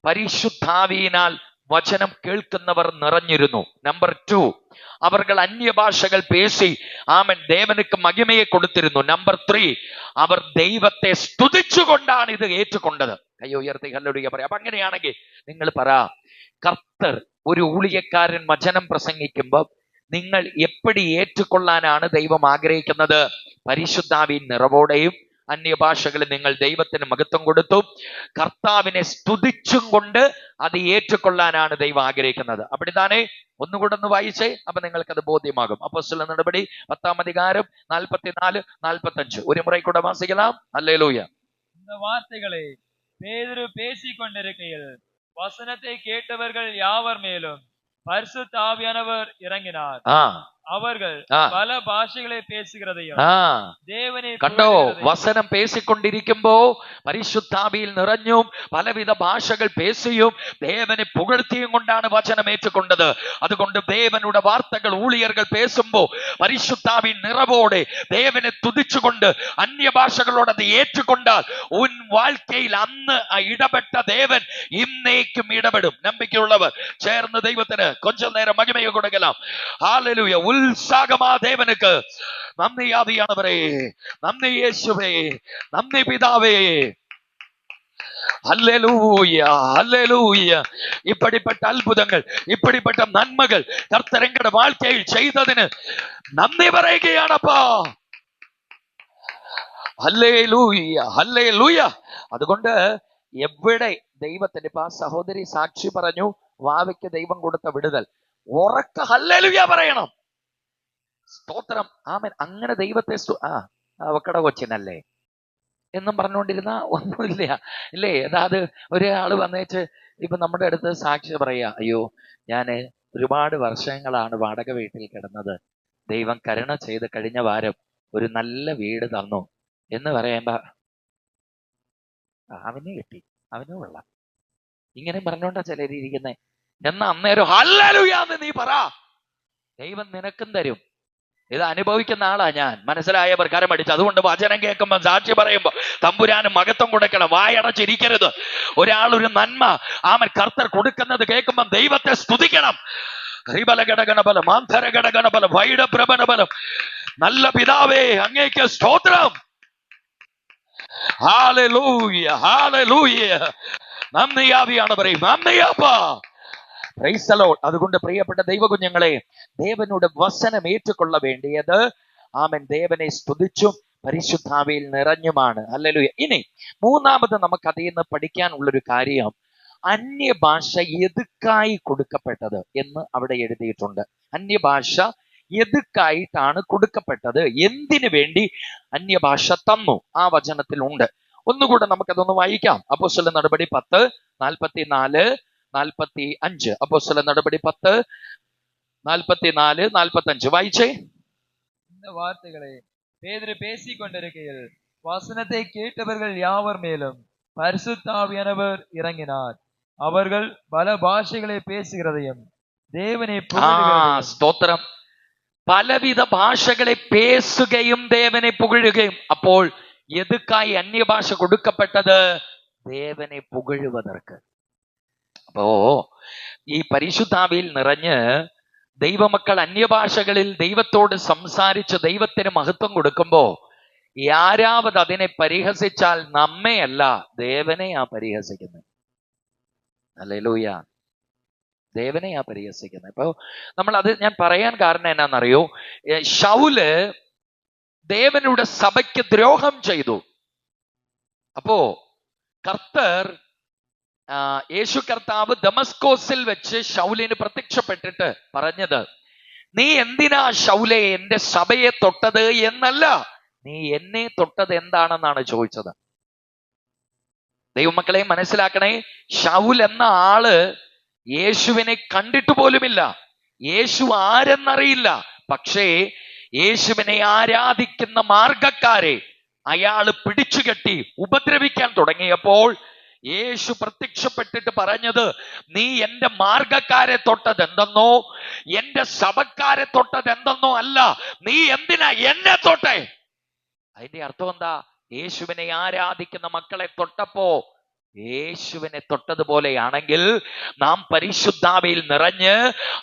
പരിശുദ്ധാവിയിനാൽ വചനം കേൾക്കുന്നവർ നിറഞ്ഞിരുന്നു. നമ്പർ 2, അവർ അന്യഭാഷകൾ പേശി ദേവനുക്ക് മഹിമയെ കൊടുത്തിരുന്നു. നമ്പർ 3, അവർ ദൈവത്തെ സ്തുതിച്ചുകൊണ്ടാണ് ഇത് ഏറ്റുകൊണ്ടത്. കൈ ഉയർത്തി ഹല്ലേലൂയ പറയാം. അപ്പൊ അങ്ങനെയാണെങ്കിൽ നിങ്ങൾ പറ, കർത്തർ ഒരു ഊഴിയക്കാരൻ വചനം പ്രസംഗിക്കുമ്പോൾ നിങ്ങൾ എപ്പടി ഏറ്റുകൊള്ളാനാണ് ദൈവം ആഗ്രഹിക്കുന്നത്? പരിശുദ്ധാവിൻ നിറവോടെയും അന്യഭാഷകളിൽ നിങ്ങൾ ദൈവത്തിന് മഹത്വം കൊടുത്തു. കർത്താവിനെ സ്തുതിച്ചും കൊണ്ട് അത് ഏറ്റുകൊള്ളാനാണ് ദൈവം ആഗ്രഹിക്കുന്നത്. അപ്പടിത്താനേ ഒന്നുകൂടെ ഒന്ന് വായിച്ചേ, അപ്പൊ നിങ്ങൾക്കത് ബോധ്യമാകും. അപ്പോസ്തല നടപടി 10-ാം അധികാരം 44-45 ഒരു മുறை കൂടെ വാസിக்கலாம். ഹല്ലേലൂയ. இந்த வார்த்தைகளை பேதுரு பேசிக்கொண்டிருக்கையில் வசனத்தை கேட்டவர்கள் யாவர் மேலும் பரிசுத்த ஆவியானவர் இறங்கினார். அவர்கள் പല ഭാഷകളെ പേശുകയും ദേവനെ കണ്ടോ, വസനം പേശിക്കൊണ്ടിരിക്കുമ്പോ പരിശുദ്ധാവിയിൽ നിറഞ്ഞും പലവിധ ഭാഷകൾ പേശിയും ദേവനെ പുകഴ്ത്തിയും കൊണ്ടാണ് വചനം ഏറ്റുകൊണ്ടത്. അതുകൊണ്ട് ദേവനുടെ വാർത്തകൾ ഊഴിയர்கள் പേശുമ്പോ പരിശുദ്ധാവിൻ നിറവോടെ ദേവനെ തുതിച്ചുകൊണ്ട് അന്യഭാഷകളോട് അത് ഏറ്റുകൊണ്ടാൽ ഉൻ വാഴ്ക്കയിൽ അന്ന് ഇടപെട്ട ദേവൻ ഇന്നേക്കും ഇടപെടും. നம்பிக்கைയുള്ളവർ ചേർന്ന് ദൈവത്തിന് கொஞ்ச നേരം മഹിമയെ കൊടുക്കണം. ഹല്ലേലൂയ. ഉത്സാഹമാ ദേവനുക്ക്. നന്ദി ആവിയാനവരേ, നന്ദി യേശുവേ, നന്ദി പിതാവേ. Hallelujah, hallelujah. இப்படிப்பட்ட அற்புதங்கள், இப்படிப்பட்ட நன்மைகள் கர்த்தர் எங்களுடைய வாழ்க்கையில் செய்ததிന് നന്ദി പറയുകയാണപ്പാ. Hallelujah, hallelujah. അതുകൊണ്ട് എവിടെ ദൈവത്തിന് ഇപ്പൊ ആ സഹോദരി സാക്ഷി പറഞ്ഞു, വാവയ്ക്ക് ദൈവം കൊടുത്ത വിടുതൽ. ഉറക്ക ഹല്ലേലൂയ പറയണം. സ്തോത്രം, ആമേൻ. അങ്ങനെ ദൈവത്തെ അവക്കട കൊച്ചിനല്ലേ എന്നും പറഞ്ഞുകൊണ്ടിരുന്ന ഒന്നുമില്ല, ഇല്ലേ? അതായത് ഒരാള് വന്നേച്ച് ഇപ്പൊ നമ്മുടെ അടുത്ത് സാക്ഷി പറയാ, അയ്യോ ഞാന് ഒരുപാട് വർഷങ്ങളാണ് വാടക വീട്ടിൽ കിടന്നത്, ദൈവം കരുണ ചെയ്ത് കഴിഞ്ഞ വാരം ഒരു നല്ല വീട് തന്നു എന്ന് പറയുമ്പോ അവന് കിട്ടി, അവന് കൊള്ളാം, ഇങ്ങനെ പറഞ്ഞോണ്ടാ ചിലരിയ്ക്കുന്നേ. എന്നാ അന്നേരം ഹല്ലേലൂയാന്ന് നീ പറ, ദൈവം നിനക്കും തരും. ഇത് അനുഭവിക്കുന്ന ആളാ ഞാൻ. മനസ്സിലായവർ കരമടിച്ചു. അതുകൊണ്ട് വചനം കേൾക്കുമ്പോ സാക്ഷി പറയുമ്പോ തമ്പുരാന് മഹത്വം കൊടുക്കണം, വായടച്ചിരിക്കരുത്. ഒരാളൊരു നന്മ ആമൻ കർത്തർ കൊടുക്കുന്നത് കേൾക്കുമ്പോ ദൈവത്തെ സ്തുതിക്കണം. ഹരിബലഘടകണബലം, ആന്തരഘടകണബലം, വൈഡപ്രഭണബലം. നല്ല പിതാവേ അങ്ങേക്ക് സ്തോത്രം. Hallelujah, hallelujah. നന്ദി ആവിയാണ് പറയും, നന്ദിയാപ്പാ. Price the lord. അതുകൊണ്ട് പ്രിയപ്പെട്ട ദൈവകുഞ്ഞുങ്ങളെ, ദേവനോട് വസനം ഏറ്റുകൊള്ള വേണ്ടിയത് ആമൻ ദേവനെ സ്തുതിച്ചും പരിശുദ്ധാവിയിൽ നിറഞ്ഞുമാണ്. ഹല്ലേലൂയ. ഇനി മൂന്നാമത് നമുക്ക് അതിൽ നിന്ന് പഠിക്കാനുള്ളൊരു കാര്യം, അന്യഭാഷ എതുക്കായി കൊടുക്കപ്പെട്ടത് എന്ന് അവിടെ എഴുതിയിട്ടുണ്ട്. അന്യഭാഷ എതുക്കായിട്ടാണ് കൊടുക്കപ്പെട്ടത്, എന്തിനു വേണ്ടി അന്യഭാഷ തന്നു, ആ വചനത്തിൽ ഉണ്ട്. ഒന്നുകൂടെ നമുക്കതൊന്ന് വായിക്കാം. അപ്പോസ്തല നടപടി 10:44-45. അപ്പോസ്തല നടപടി 10:44-45 വായിച്ചേ. இந்த வார்த்தைகளை பேதுரு பேசிக்கொண்டிருக்கையில் வசனத்தை கேட்டவர்கள் யாவர் மேலும் பரிசுத்த ஆவியானவர் இறங்கினார். அவர்கள் பல பாஷைகளை பேசுகிறதையும் தேவனை புகழுகிறதையும். സ്തോത്രം. പലവിധ ഭാഷകളെ പേസുകയും ദേവനെ പുകഴുകയും. അപ്പോൾ എതുക്കായി അന്യഭാഷ കൊടുക്കപ്പെട്ടത്? ദേവനെ പുകഴുവതർക്ക്. അപ്പോ ഈ പരിശുദ്ധാവിയിൽ നിറഞ്ഞ് ദൈവമക്കൾ അന്യഭാഷകളിൽ ദൈവത്തോട് സംസാരിച്ച് ദൈവത്തിന് മഹത്വം കൊടുക്കുമ്പോ ആരാവത് അതിനെ പരിഹസിച്ചാൽ നമ്മെയല്ല ദേവനെയാ പരിഹസിക്കുന്നത്. ഹല്ലേലൂയ. ദേവനെയാ പരിഹസിക്കുന്നത്. അപ്പൊ ഞാൻ പറയാൻ കാരണം എന്നാന്നറിയോ, ശൗല് ദേവനുടെ സഭയ്ക്ക് ദ്രോഹം ചെയ്തു. അപ്പോ കർത്തർ യേശു കർത്താവ് ദമസ്കോസിൽ വെച്ച് ശൗലിന് പ്രത്യക്ഷപ്പെട്ടിട്ട് പറഞ്ഞത്, നീ എന്തിനാ ശൗലെ എന്റെ സഭയെ തൊട്ടത് എന്നല്ല, നീ എന്നെ തൊട്ടത് എന്താണെന്നാണ് ചോദിച്ചത്. ദൈവമക്കളെ മനസ്സിലാക്കണേ, ശൗൽ എന്ന ആള് യേശുവിനെ കണ്ടിട്ട് പോലുമില്ല, യേശു ആരെന്നറിയില്ല. പക്ഷേ യേശുവിനെ ആരാധിക്കുന്ന മാർഗക്കാരെ അയാള് പിടിച്ചുകെട്ടി ഉപദ്രവിക്കാൻ തുടങ്ങിയപ്പോൾ യേശു പ്രത്യക്ഷപ്പെട്ടിട്ട് പറഞ്ഞത്, നീ എന്റെ മാർഗക്കാരെ തൊട്ടത് എന്തെന്നോ, എന്റെ സഭക്കാരെ തൊട്ടത് എന്തെന്നോ അല്ല, നീ എന്തിനാ എന്നെ തൊട്ടേ? അതിന്റെ അർത്ഥം എന്താ? യേശുവിനെ ആരാധിക്കുന്ന മക്കളെ തൊട്ടപ്പോ യേശുവിനെ തൊട്ടതുപോലെയാണെങ്കിൽ നാം പരിശുദ്ധാവിയിൽ നിറഞ്ഞ്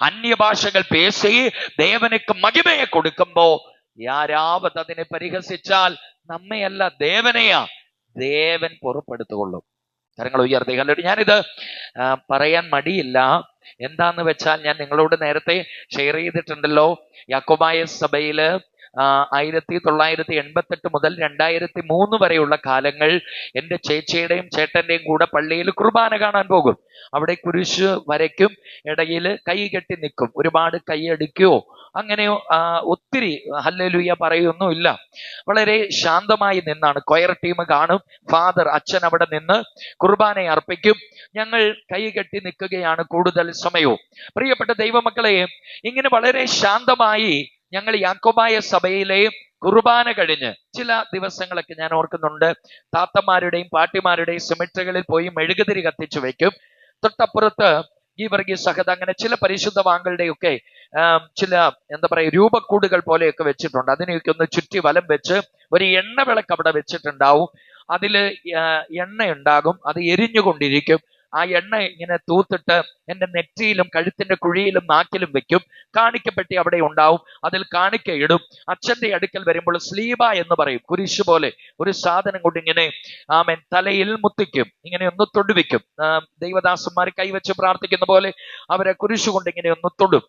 അന്യഭാഷകൾ പേശി ദേവനക്ക് മഹിമയെ കൊടുക്കുമ്പോ ആരാവത് അതിനെ പരിഹസിച്ചാൽ നമ്മയല്ല ദേവനെയാ ദേവൻ പൊറുപ്പെടുത്തുകൊള്ളും. കരങ്ങൾ ഉയർത്തി. ഞാനിത് പറയാൻ മടിയില്ല. എന്താന്ന് വെച്ചാൽ ഞാൻ നിങ്ങളോട് നേരത്തെ ഷെയർ ചെയ്തിട്ടുണ്ടല്ലോ, യാക്കോബായ സഭയില് 1988 മുതൽ 2003 വരെയുള്ള കാലങ്ങൾ എൻ്റെ ചേച്ചിയുടെയും ചേട്ടന്റെയും കൂടെ പള്ളിയിൽ കുർബാന കാണാൻ പോകും. അവിടെ കുരിശ് വരയ്ക്കും, ഇടയിൽ കൈ കെട്ടി നിൽക്കും. ഒരുപാട് കൈയടിക്കോ അങ്ങനെയോ ഒത്തിരി ഹല്ലേലൂയ പറയൊന്നുമില്ല. വളരെ ശാന്തമായി നിന്നാണ്. കൊയർ ടീം കാണും, ഫാദർ അച്ഛൻ അവിടെ നിന്ന് കുർബാന അർപ്പിക്കും. ഞങ്ങൾ കൈ കെട്ടി നിൽക്കുകയാണ് കൂടുതൽ സമയവും. പ്രിയപ്പെട്ട ദൈവമക്കളെ, ഇങ്ങനെ വളരെ ശാന്തമായി ഞങ്ങൾ യാക്കോബായ സഭയിലെ കുർബാന കഴിഞ്ഞ് ചില ദിവസങ്ങളൊക്കെ ഞാൻ ഓർക്കുന്നുണ്ട്, താത്തമാരുടെയും പാട്ടിമാരുടെയും സെമിട്രികളിൽ പോയി മെഴുകുതിരി കത്തിച്ചു വെക്കും. തൊട്ടപ്പുറത്ത് ഗീവർഗീസ് സഹത അങ്ങനെ ചില പരിശുദ്ധ വാങ്ങളുടെയൊക്കെ ചില എന്താ പറയുക രൂപക്കൂടുകൾ പോലെയൊക്കെ വെച്ചിട്ടുണ്ട്. അതിനെയൊക്കെ ഒന്ന് ചുറ്റി വലം വെച്ച് ഒരു എണ്ണ വിളക്ക് അവിടെ വെച്ചിട്ടുണ്ടാവും. അതില് എണ്ണ ഉണ്ടാകും, അത് എരിഞ്ഞുകൊണ്ടിരിക്കും. ആ എണ്ണ ഇങ്ങനെ തൂത്തിട്ട് എൻ്റെ നെറ്റിയിലും കഴുത്തിന്റെ കുഴിയിലും നാക്കിലും വെക്കും. കാണിക്കപ്പെട്ടി അവിടെ ഉണ്ടാവും, അതിൽ കാണിക്ക ഇടും. അച്ഛന്റെ അടുക്കൽ വരുമ്പോൾ സ്ലീബ എന്ന് പറയും, കുരിശ് പോലെ ഒരു സാധനം കൊണ്ട് ഇങ്ങനെ ആമേൻ തലയിൽ മുത്തിക്കും, ഇങ്ങനെ ഒന്ന് തൊടുവിക്കും. ദൈവദാസന്മാർ കൈവച്ച് പ്രാർത്ഥിക്കുന്ന പോലെ അവരെ കുരിശ് കൊണ്ട് ഇങ്ങനെ ഒന്ന് തൊടും.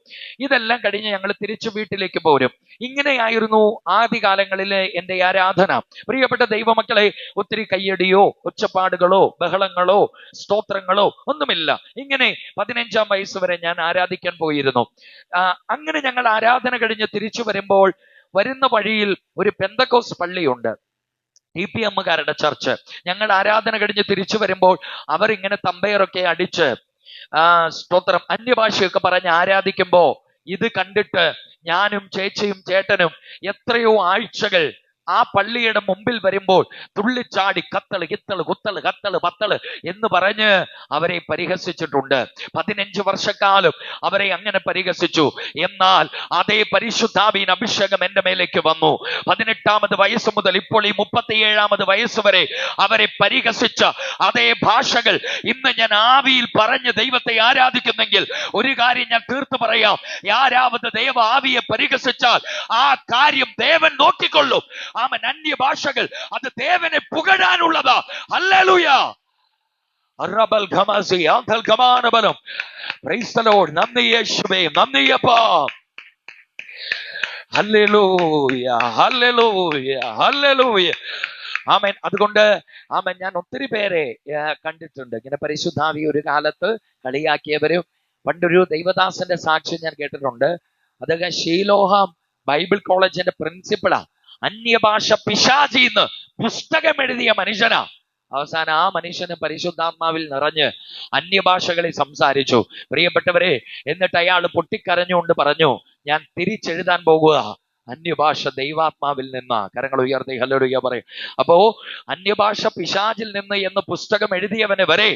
ഇതെല്ലാം കഴിഞ്ഞ് ഞങ്ങൾ തിരിച്ചു വീട്ടിലേക്ക് പോരും. ഇങ്ങനെയായിരുന്നു ആദ്യകാലങ്ങളിലെ എൻ്റെ ആരാധന. പ്രിയപ്പെട്ട ദൈവമക്കളെ, ഒത്തിരി കയ്യടിയോ ഒച്ചപ്പാടുകളോ ബഹളങ്ങളോ സ്തോത്രങ്ങളോ ഒന്നുമില്ല. ഇങ്ങനെ 15-ാം വയസ്സ് വരെ ഞാൻ ആരാധിക്കാൻ പോയിരുന്നു. അങ്ങനെ ഞങ്ങൾ ആരാധന കഴിഞ്ഞ് തിരിച്ചു വരുമ്പോൾ വരുന്ന വഴിയിൽ ഒരു പെന്തക്കോസ് പള്ളിയുണ്ട്, TPM-കാരുടെ ചർച്ച്. ഞങ്ങൾ ആരാധന കഴിഞ്ഞ് തിരിച്ചു വരുമ്പോൾ അവർ ഇങ്ങനെ തമ്പയറൊക്കെ അടിച്ച് സ്തോത്രം അന്യഭാഷയൊക്കെ പറഞ്ഞ് ആരാധിക്കുമ്പോ ഇത് കണ്ടിട്ട് ഞാനും ചേച്ചിയും ചേട്ടനും എത്രയോ ആഴ്ചകൾ ആ പള്ളിയുടെ മുമ്പിൽ വരുമ്പോൾ തുള്ളിച്ചാടി കത്തള് കിത്തള് കുത്തള് കത്തള് പത്തള് എന്ന് പറഞ്ഞ് അവരെ പരിഹസിച്ചിട്ടുണ്ട്. 15 വർഷക്കാലം അവരെ അങ്ങനെ പരിഹസിച്ചു. എന്നാൽ അതേ പരിശുദ്ധാവീൻ അഭിഷേകം എന്റെ മേലേക്ക് വന്നു. 18-ാമത് വയസ്സ് മുതൽ ഇപ്പോൾ ഈ 37-ാമത് വയസ്സ് വരെ അവരെ പരിഹസിച്ച അതേ ഭാഷകൾ ഇന്ന് ഞാൻ ആവിയിൽ പറഞ്ഞ് ദൈവത്തെ ആരാധിക്കുന്നെങ്കിൽ ഒരു കാര്യം ഞാൻ തീർത്തു പറയാം, ആരാവത് ദൈവ ആവിയെ പരിഹസിച്ചാൽ ആ കാര്യം ദേവൻ നോക്കിക്കൊള്ളും. ആമേൻ. അന്യ ഭാഷകൾ അത് ദേവനെ പുകഴാനുള്ളതാ. ഹല്ലേലൂയ. അറബൽ ഖമാസി ആന്തൽ ഖമാനബലം. Praise the lord. നന്ദി യേശുവേ, നന്ദിയപ്പാ. ഹല്ലേലൂയ, ഹല്ലേലൂയ, ഹല്ലേലൂയ. ആമേൻ. അതുകൊണ്ട് ആമേൻ, ഞാൻ ഒത്തിരി പേരെ കണ്ടിട്ടുണ്ട് ഇങ്ങനെ പരിശുദ്ധാവി ഒരു കാലത്ത് കളിയാക്കിയവരും. പണ്ടൊരു ദൈവദാസന്റെ സാക്ഷ്യം ഞാൻ കേട്ടിട്ടുണ്ട്. അതൊക്കെ ഷീലോഹാം ബൈബിൾ കോളേജിന്റെ പ്രിൻസിപ്പളാ. അന്യഭാഷ പിശാചിന്ന് പുസ്തകം എഴുതിയ മനുഷ്യനാ. അവസാനം ആ മനുഷ്യന് പരിശുദ്ധാത്മാവിൽ നിറഞ്ഞ് അന്യഭാഷകളിൽ സംസാരിച്ചു. പ്രിയപ്പെട്ടവരെ, എന്നിട്ട് അയാൾ പൊട്ടിക്കരഞ്ഞുകൊണ്ട് പറഞ്ഞു, ഞാൻ തിരിച്ചെഴുതാൻ പോകുക അന്യഭാഷ ദൈവാത്മാവിൽ നിന്ന്. കരങ്ങൾ ഉയർത്തി ഹല്ലേലൂയ പറയും. അപ്പോ അന്യഭാഷ പിശാചിൽ നിന്ന് എന്ന് പുസ്തകം എഴുതിയവന് വരെ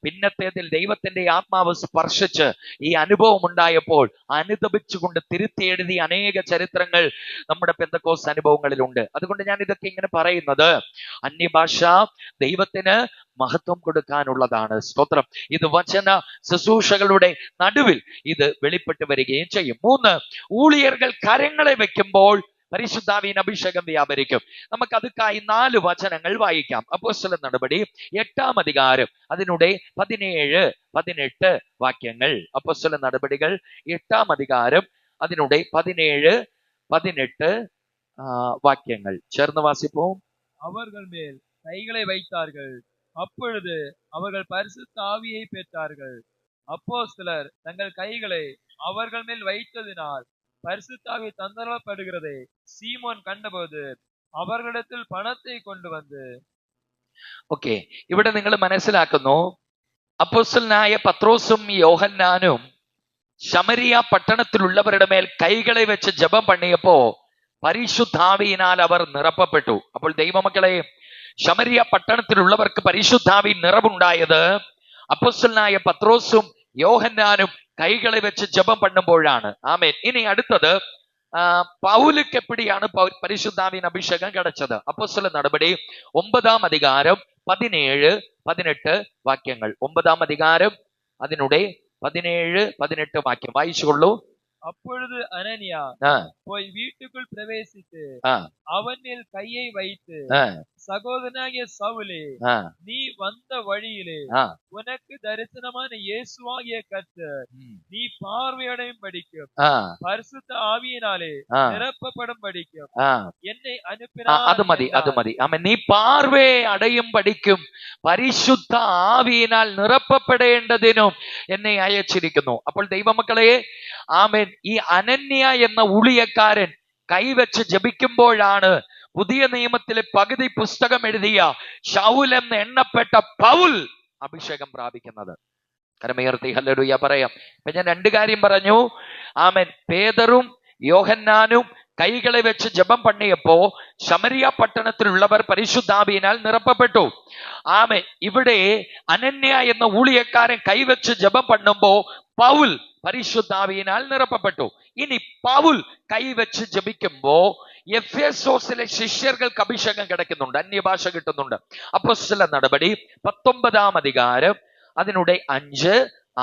പിന്നത്തേതിൽ ദൈവത്തിന്റെ ആത്മാവ് സ്പർശിച്ച് ഈ അനുഭവം ഉണ്ടായപ്പോൾ അനുദപിച്ചുകൊണ്ട് തിരുത്തി എഴുതിയ അനേക ചരിത്രങ്ങൾ നമ്മുടെ പെന്തക്കോസ് അനുഭവങ്ങളിലുണ്ട്. അതുകൊണ്ട് ഞാൻ ഇതൊക്കെ ഇങ്ങനെ പറയുന്നത്, അന്യഭാഷ ദൈവത്തിന് മഹത്വം കൊടുക്കാനുള്ളതാണ്. സ്തോത്രം. ഇത് വചന ശുശ്രൂഷകളുടെ നടുവിൽ ഇത് വെളിപ്പെട്ട് വരികയും ചെയ്യും. 3, ഊഴിയர்கள் കരങ്ങളെ വെക്കുമ്പോൾ പരിശുദ്ധാവീൻ അഭിഷേകം വ്യാപരിക്കും. നമുക്ക് അതുക്കായി 4 വചനങ്ങൾ വായിക്കാം. അപ്പോസ്തല നടപടി 8-ാം അധികാരം അതിനുടെ 17, 18 വാക്യങ്ങൾ. അപ്പോസ്തല നടപടികൾ 8-ാം അധികാരം അതിനുടെ 17, 18 വാക്യങ്ങൾ ചേർന്ന് വാസിப்போம். அவர்கள் மேல் கைகளை வைத்தார்கள், அப்பொழுது அவர்கள் பரிசுத்த ஆவியை பெற்றார்கள். அப்போஸ்தலர் தங்கள் கைகளை அவர்கள் மேல் வைத்ததினால் பரிசுத்தாவி தந்தரப்படுகிறதை சீமோன் கண்டபோது അവர்களிடத்தில் പണത്തെ കൊണ്ടുവന്ന്. ഓക്കെ, ഇവിടെ നിങ്ങൾ മനസ്സിലാക്കുന്നു, അപ്പോസ്തലനായ പത്രോസും യോഹന്നാനും ശമരിയ പട്ടണത്തിലുള്ളവരുടെ മേൽ കൈകളെ വെച്ച് ജപം പണിയപ്പോ പരിശുദ്ധാവിയിനാൽ അവർ നിറപ്പപ്പെട്ടു. അപ്പോൾ ദൈവമക്കളെ, ശമരിയ പട്ടണത്തിലുള്ളവർക്ക് പരിശുദ്ധാവി നിറവുണ്ടായത് അപ്പോസ്തലനായ പത്രോസും യോഹന്നാനും കൈകളെ വെച്ച് ജപം പണ്ണുമ്പോഴാണ്. ആമേൻ. ഇനി അടുത്തത്, പൗലുക്ക് എപ്പിടിയാണ് പരിശുദ്ധാവിൻ അഭിഷേകം കിടച്ചത്? അപ്പോസ്തല നടപടി 9-ാം അധികാരം 17, 18 വാക്യങ്ങൾ. 9-ാം അധികാരം അതിനുടെ 17, 18 വാക്യം വായിച്ചുകൊള്ളൂ. அப்பொழுது அனனியா ആ போய் வீட்டுக்குள் பிரவேசித்து ആ அவன் மேல் கையை வைத்து, ആ சகோதரனாகிய சவுலே, ആ நீ வந்த வழியிலே ആ உனக்கு தரிசனமான இயேசுவாகிய கர்த்தர் நீ பார்வையடையும் படிக்கும் ആ பரிசுத்த ஆவியினாலே ആ நிரப்பப்படும் படிக்கும் ആ என்னை ആ, அனுப்பினார் അത് മതി അത് என்றார். മതി. ആമേൻ. നീ പാർവയെ അടയും പഠിക്കും പരിശുദ്ധ ആവിയിനാൽ നിറപ്പപ്പെടേണ്ടതിനും എന്നെ അയച്ചിരിക്കുന്നു. അപ്പോൾ ദൈവമക്കളെ, ആമേൻ, ഈ അനന്യ എന്ന ഊഴിയക്കാരൻ കൈവച്ച് ജപിക്കുമ്പോഴാണ് പുതിയ നിയമത്തിലെ പകുതി പുസ്തകം എഴുതിയ ശൗൽ എന്ന് എണ്ണപ്പെട്ട പൗൽ അഭിഷേകം പ്രാപിക്കുന്നത്. കരമുയർത്തി ഹല്ലേലൂയ പറയാം. ഇപ്പൊ ഞാൻ രണ്ട് കാര്യം പറഞ്ഞു. ആമേൻ. പേതറും യോഹന്നാനും കൈകളെ വെച്ച് ജപം പണിയപ്പോ ശമരിയ പട്ടണത്തിലുള്ളവർ പരിശുദ്ധാവിയിനാൽ നിറപ്പപ്പെട്ടു. ആമേൻ. ഇവിടെ അനന്യ എന്ന ഊഴിയക്കാരൻ കൈവച്ച് ജപം പണ്ണുമ്പോ പൗൽ പരിശുദ്ധാവിയിനാൽ നിറപ്പപ്പെട്ടു. ഇനി പൗൽ കൈവച്ച് ജപിക്കുമ്പോ എഫേസോസിലെ ശിഷ്യർക്ക് അഭിഷേകം കിടക്കുന്നുണ്ട്, അന്യഭാഷ കിട്ടുന്നുണ്ട്. അപ്പോസ്തല നടപടി 19-ാം അധികാരം അതിനുടെ 5,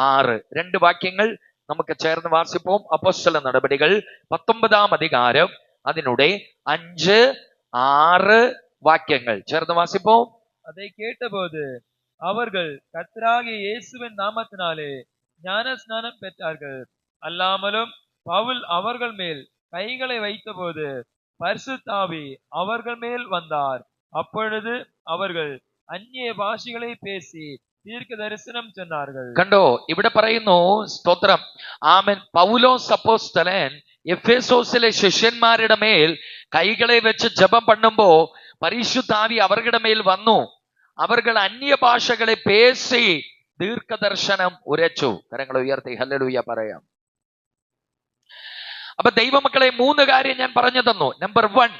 6 രണ്ട് വാക്യങ്ങൾ നമുക്ക് ചേർന്ന് വാസിപ്പോം. അപ്പോസ്തല നടപടികൾ 19-ാം അധികാരം അതിനുടെ 5, 6 വാക്യങ്ങൾ ചേർന്ന് വാസിപ്പോം. அதை கேட்டபோது அவர்கள் கர்த்தராகிய இயேசுவின் நாமத்தினாலே ஞான ஸ்நானம் பெற்றார்கள். அல்லாமலும் பவுல் அவர்கள் மேல் கைகளை வைத்தபோது பரிசுத்த ஆவி அவர்கள் மேல் வந்தார். அப்பொழுது அவர்கள் அந்நிய பாஷைகளை பேசி தீர்க்க தரிசனம் சொன்னார்கள். കണ്ടോ, ഇവിടെ പറയുന്നു, സ്തോത്രം, ആമേൻ, പൗലോസ് അപ്പോസ്തലൻ എഫേസോസിലെ ശിഷ്യന്മാരുടെ മേൽ കൈകളെ വെച്ച് ജപം പണ്ണുമ്പോ പരിശുദ്ധാവി അവരുടെ മേൽ വന്നു. അവർ അന്യഭാഷകളെ പേശി ദീർഘദർശനം ഉരച്ചു. കരങ്ങൾ ഉയർത്തി ഹല്ലേലൂയ പറയാം. അപ്പൊ ദൈവമക്കളെ, 3 കാര്യം ഞാൻ പറഞ്ഞു തന്നു. നമ്പർ 1,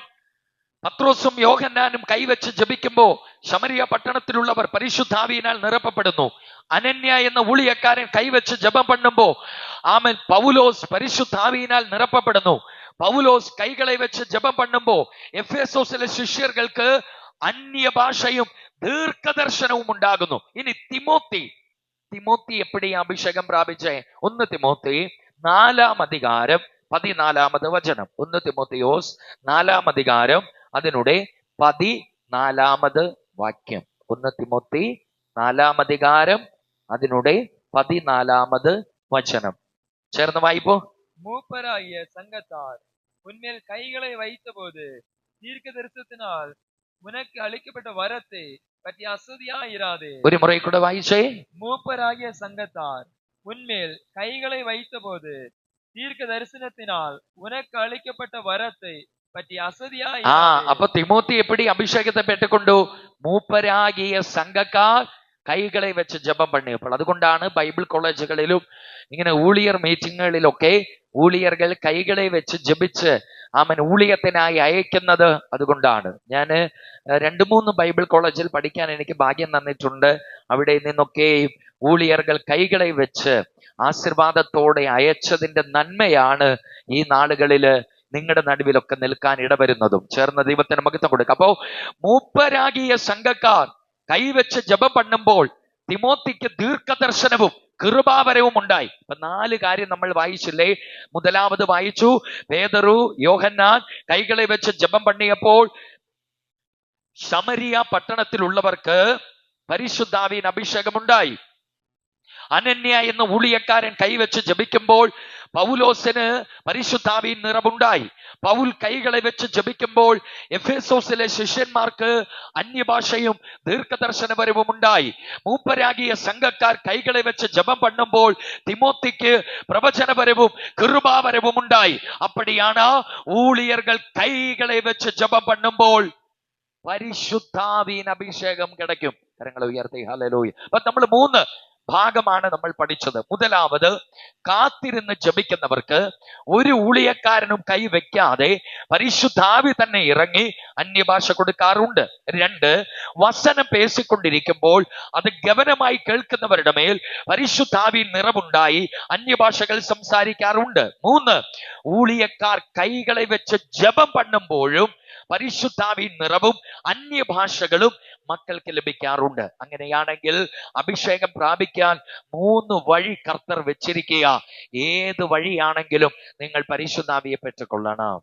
പത്രോസും യോഹന്നാനും കൈവച്ച് ജപിക്കുമ്പോ ശമരിയ പട്ടണത്തിലുള്ളവർ പരിശുദ്ധാവിയിനാൽ നിറപ്പപ്പെടുന്നു. അനന്യ എന്ന ഊഴിയക്കാരൻ കൈവച്ച് ജപം പണ്ണുമ്പോ ആമേൻ പൗലോസ് പരിശുദ്ധാവിയിനാൽ നിറപ്പപ്പെടുന്നു. പൗലോസ് കൈകളെ വെച്ച് ജപം പണ്ണുമ്പോ എഫേസോസിലെ ശിഷ്യർക്ക് അന്യഭാഷയും ദീർഘദർശനവും ഉണ്ടാകുന്നു. ഇനി തിമോത്തി എപ്പടി അഭിഷേകം പ്രാപിച്ചേ? 1 തിമോത്തി 4-ാം അധികാരം 14-ാമത് വചനം. 1 തിമോത്തിയോസ് 4-ാം അധികാരം അതിനുടെ 14-ാമത് വാക്യം. 1 തിമോത്തി 4-ാം അധികാരം അതിനുടെ 14-ാമത് വചനം ചേർന്ന് വായിപ്പോ. மூப்பராகிய சங்கத்தார் உன்மேல் கைகளை வைத்தபோது தீர்க்க தரிசனத்தினால் உனக்கு அளிக்கப்பட்ட வரத்தை பற்றி அசதியாயிராதே. ഒരു മുറ കൂടെ വായിച്ചേ. மூப்பராகிய சங்கத்தார் உன்மேல் கைகளை வைத்தபோது தீர்க்க தரிசனத்தினால் உனக்கு அளிக்கப்பட்ட வரத்தை பற்றி அசதியாயிராதே. അപ്പൊ തിമോത്തി എപ്പടി അഭിഷേകത്തെ പെട്ടുകൊണ്ടു? മൂപ്പരാകിയ സംഘക്കാർ കൈകളെ വെച്ച് ജപം പണിയപ്പോൾ. അതുകൊണ്ടാണ് ബൈബിൾ കോളേജുകളിലും ഇങ്ങനെ ഊഴിയർ മീറ്റിങ്ങുകളിലൊക്കെ ഊഴിയர்கள் കൈകളെ വെച്ച് ജപിച്ച് ആമൻ ഊഴിയത്തിനായി അയക്കുന്നത്. അതുകൊണ്ടാണ് ഞാൻ 2-3 ബൈബിൾ കോളേജിൽ പഠിക്കാൻ എനിക്ക് ഭാഗ്യം തന്നിട്ടുണ്ട്. അവിടെ നിന്നൊക്കെ ഊഴിയர்கள் കൈകളെ വെച്ച് ആശീർവാദത്തോടെ അയച്ചതിന്റെ നന്മയാണ് ഈ നാളുകളില് നിങ്ങളുടെ നടുവിലൊക്കെ നിൽക്കാൻ ഇടവരുന്നതും. ചേർന്ന ദൈവത്തിന് മഹത്വം കൊടുക്കുക. അപ്പോ മൂപ്പരാകിയ സംഘക്കാർ കൈവച്ച് ജപം പണ്ണുമ്പോൾ തിമോത്തിക്ക് ദീർഘദർശനവും കൃപാവരവും ഉണ്ടായി. ഇപ്പൊ 4 കാര്യം നമ്മൾ വായിച്ചില്ലേ? മുതലാമത് വായിച്ചു, പേതറു യോഹന്നാൻ കൈകളെ വെച്ച് ജപം പണിയപ്പോൾ ശമരിയ പട്ടണത്തിലുള്ളവർക്ക് പരിശുദ്ധാവിൻ അഭിഷേകമുണ്ടായി. അനന്യ എന്ന ഊഴിയക്കാരൻ കൈവച്ച് ജപിക്കുമ്പോൾ പൗലോസിന് പരിശുദ്ധാവിൻ നിറവുണ്ടായി. പൗൽ കൈകളെ വെച്ച് ജപിക്കുമ്പോൾ എഫേസോസിലെ ശിഷ്യന്മാർക്ക് അന്യഭാഷയും ദീർഘദർശനപരവും ഉണ്ടായി. മൂപ്പരാകിയ സംഘക്കാർ കൈകളെ വെച്ച് ജപം പണ്ണുമ്പോൾ തിമോത്തിക്ക് പ്രവചനപരവും കൃപാവരവും ഉണ്ടായി. അപ്പടിയാണ് ഊഴിയர்கள் കൈകളെ വെച്ച് ജപം പണ്ണുമ്പോൾ പരിശുദ്ധാവിൻ അഭിഷേകം കിടക്കും. കരങ്ങൾ ഉയർത്തി ഹല്ലേലൂയ. അപ്പൊ നമ്മൾ 3 ഭാഗമാണ് നമ്മൾ പഠിച്ചത്. മുതലാമത്, കാത്തിരുന്ന് ജപിക്കുന്നവർക്ക് ഒരു ഊഴിയക്കാരനും കൈവയ്ക്കാതെ പരിശുദ്ധാവി തന്നെ ഇറങ്ങി അന്യഭാഷ കൊടുക്കാറുണ്ട്. 2, വചനം പേശിക്കൊണ്ടിരിക്കുമ്പോൾ അത് ഗവനമായി കേൾക്കുന്നവരുടെ മേൽ പരിശുദ്ധാവി നിറവുണ്ടായി അന്യഭാഷകൾ സംസാരിക്കാറുണ്ട്. 3, ഊഴിയക്കാർ കൈകളെ വെച്ച് ജപം പണ്ണുമ്പോഴും പരിശുദ്ധാവിൻ നിറവും അന്യഭാഷകളും മക്കൾക്ക് ലഭിക്കാറുണ്ട്. അങ്ങനെയാണെങ്കിൽ അഭിഷേകം പ്രാപിക്കാൻ 3 വഴി കർത്തർ വെച്ചിരിക്കുക. ഏത് വഴിയാണെങ്കിലും നിങ്ങൾ പരിശുദ്ധാവിയെ പെற்றுകൊള്ളണം.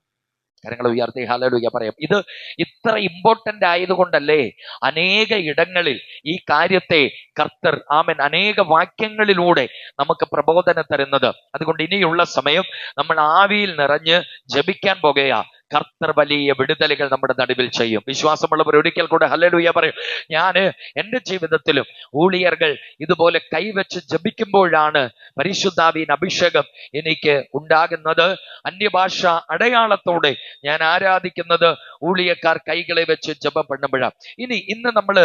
കരങ്ങൾ ഉയർത്തി ഹല്ലേലൂയ പറയാം. ഇത് ഇത്ര ഇമ്പോർട്ടന്റ് ആയതുകൊണ്ടല്ലേ അനേക ഇടങ്ങളിൽ ഈ കാര്യത്തെ കർത്തർ ആമേൻ അനേക വാക്യങ്ങളിലൂടെ നമുക്ക് പ്രബോധനം തരുന്നത്. അതുകൊണ്ട് ഇനിയുള്ള സമയം നമ്മൾ ആവിയിൽ നിറഞ്ഞ് ജപിക്കാൻ പോകുകയാ. കർത്തർ വലിയ വിടുതലുകൾ നമ്മുടെ നടുവിൽ ചെയ്യും. വിശ്വാസമുള്ളവർ ഒരിക്കൽ കൂടെ ഹല്ലേലൂയ പറയും. ഞാന് എൻ്റെ ജീവിതത്തിലും ഊഴിയர்கள் ഇതുപോലെ കൈവച്ച് ജപിക്കുമ്പോഴാണ് പരിശുദ്ധാവിൻ അഭിഷേകം എനിക്ക് ഉണ്ടാകുന്നത്. അന്യഭാഷ അടയാളത്തോടെ ഞാൻ ആരാധിക്കുന്നത് ഊഴിയക്കാർ കൈകളെ വെച്ച് ജപം பண்ணுമ്പോഴാണ്. ഇന്ന് നമ്മൾ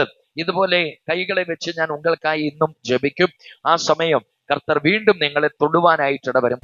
ഇതുപോലെ കൈകളെ വെച്ച് ഞാൻ ഉങ്ങൾക്കായി ഇന്നും ജപിക്കും. ആ സമയം കർത്തർ വീണ്ടും നിങ്ങളെ തൊടുവാനായിട്ടിട വരും.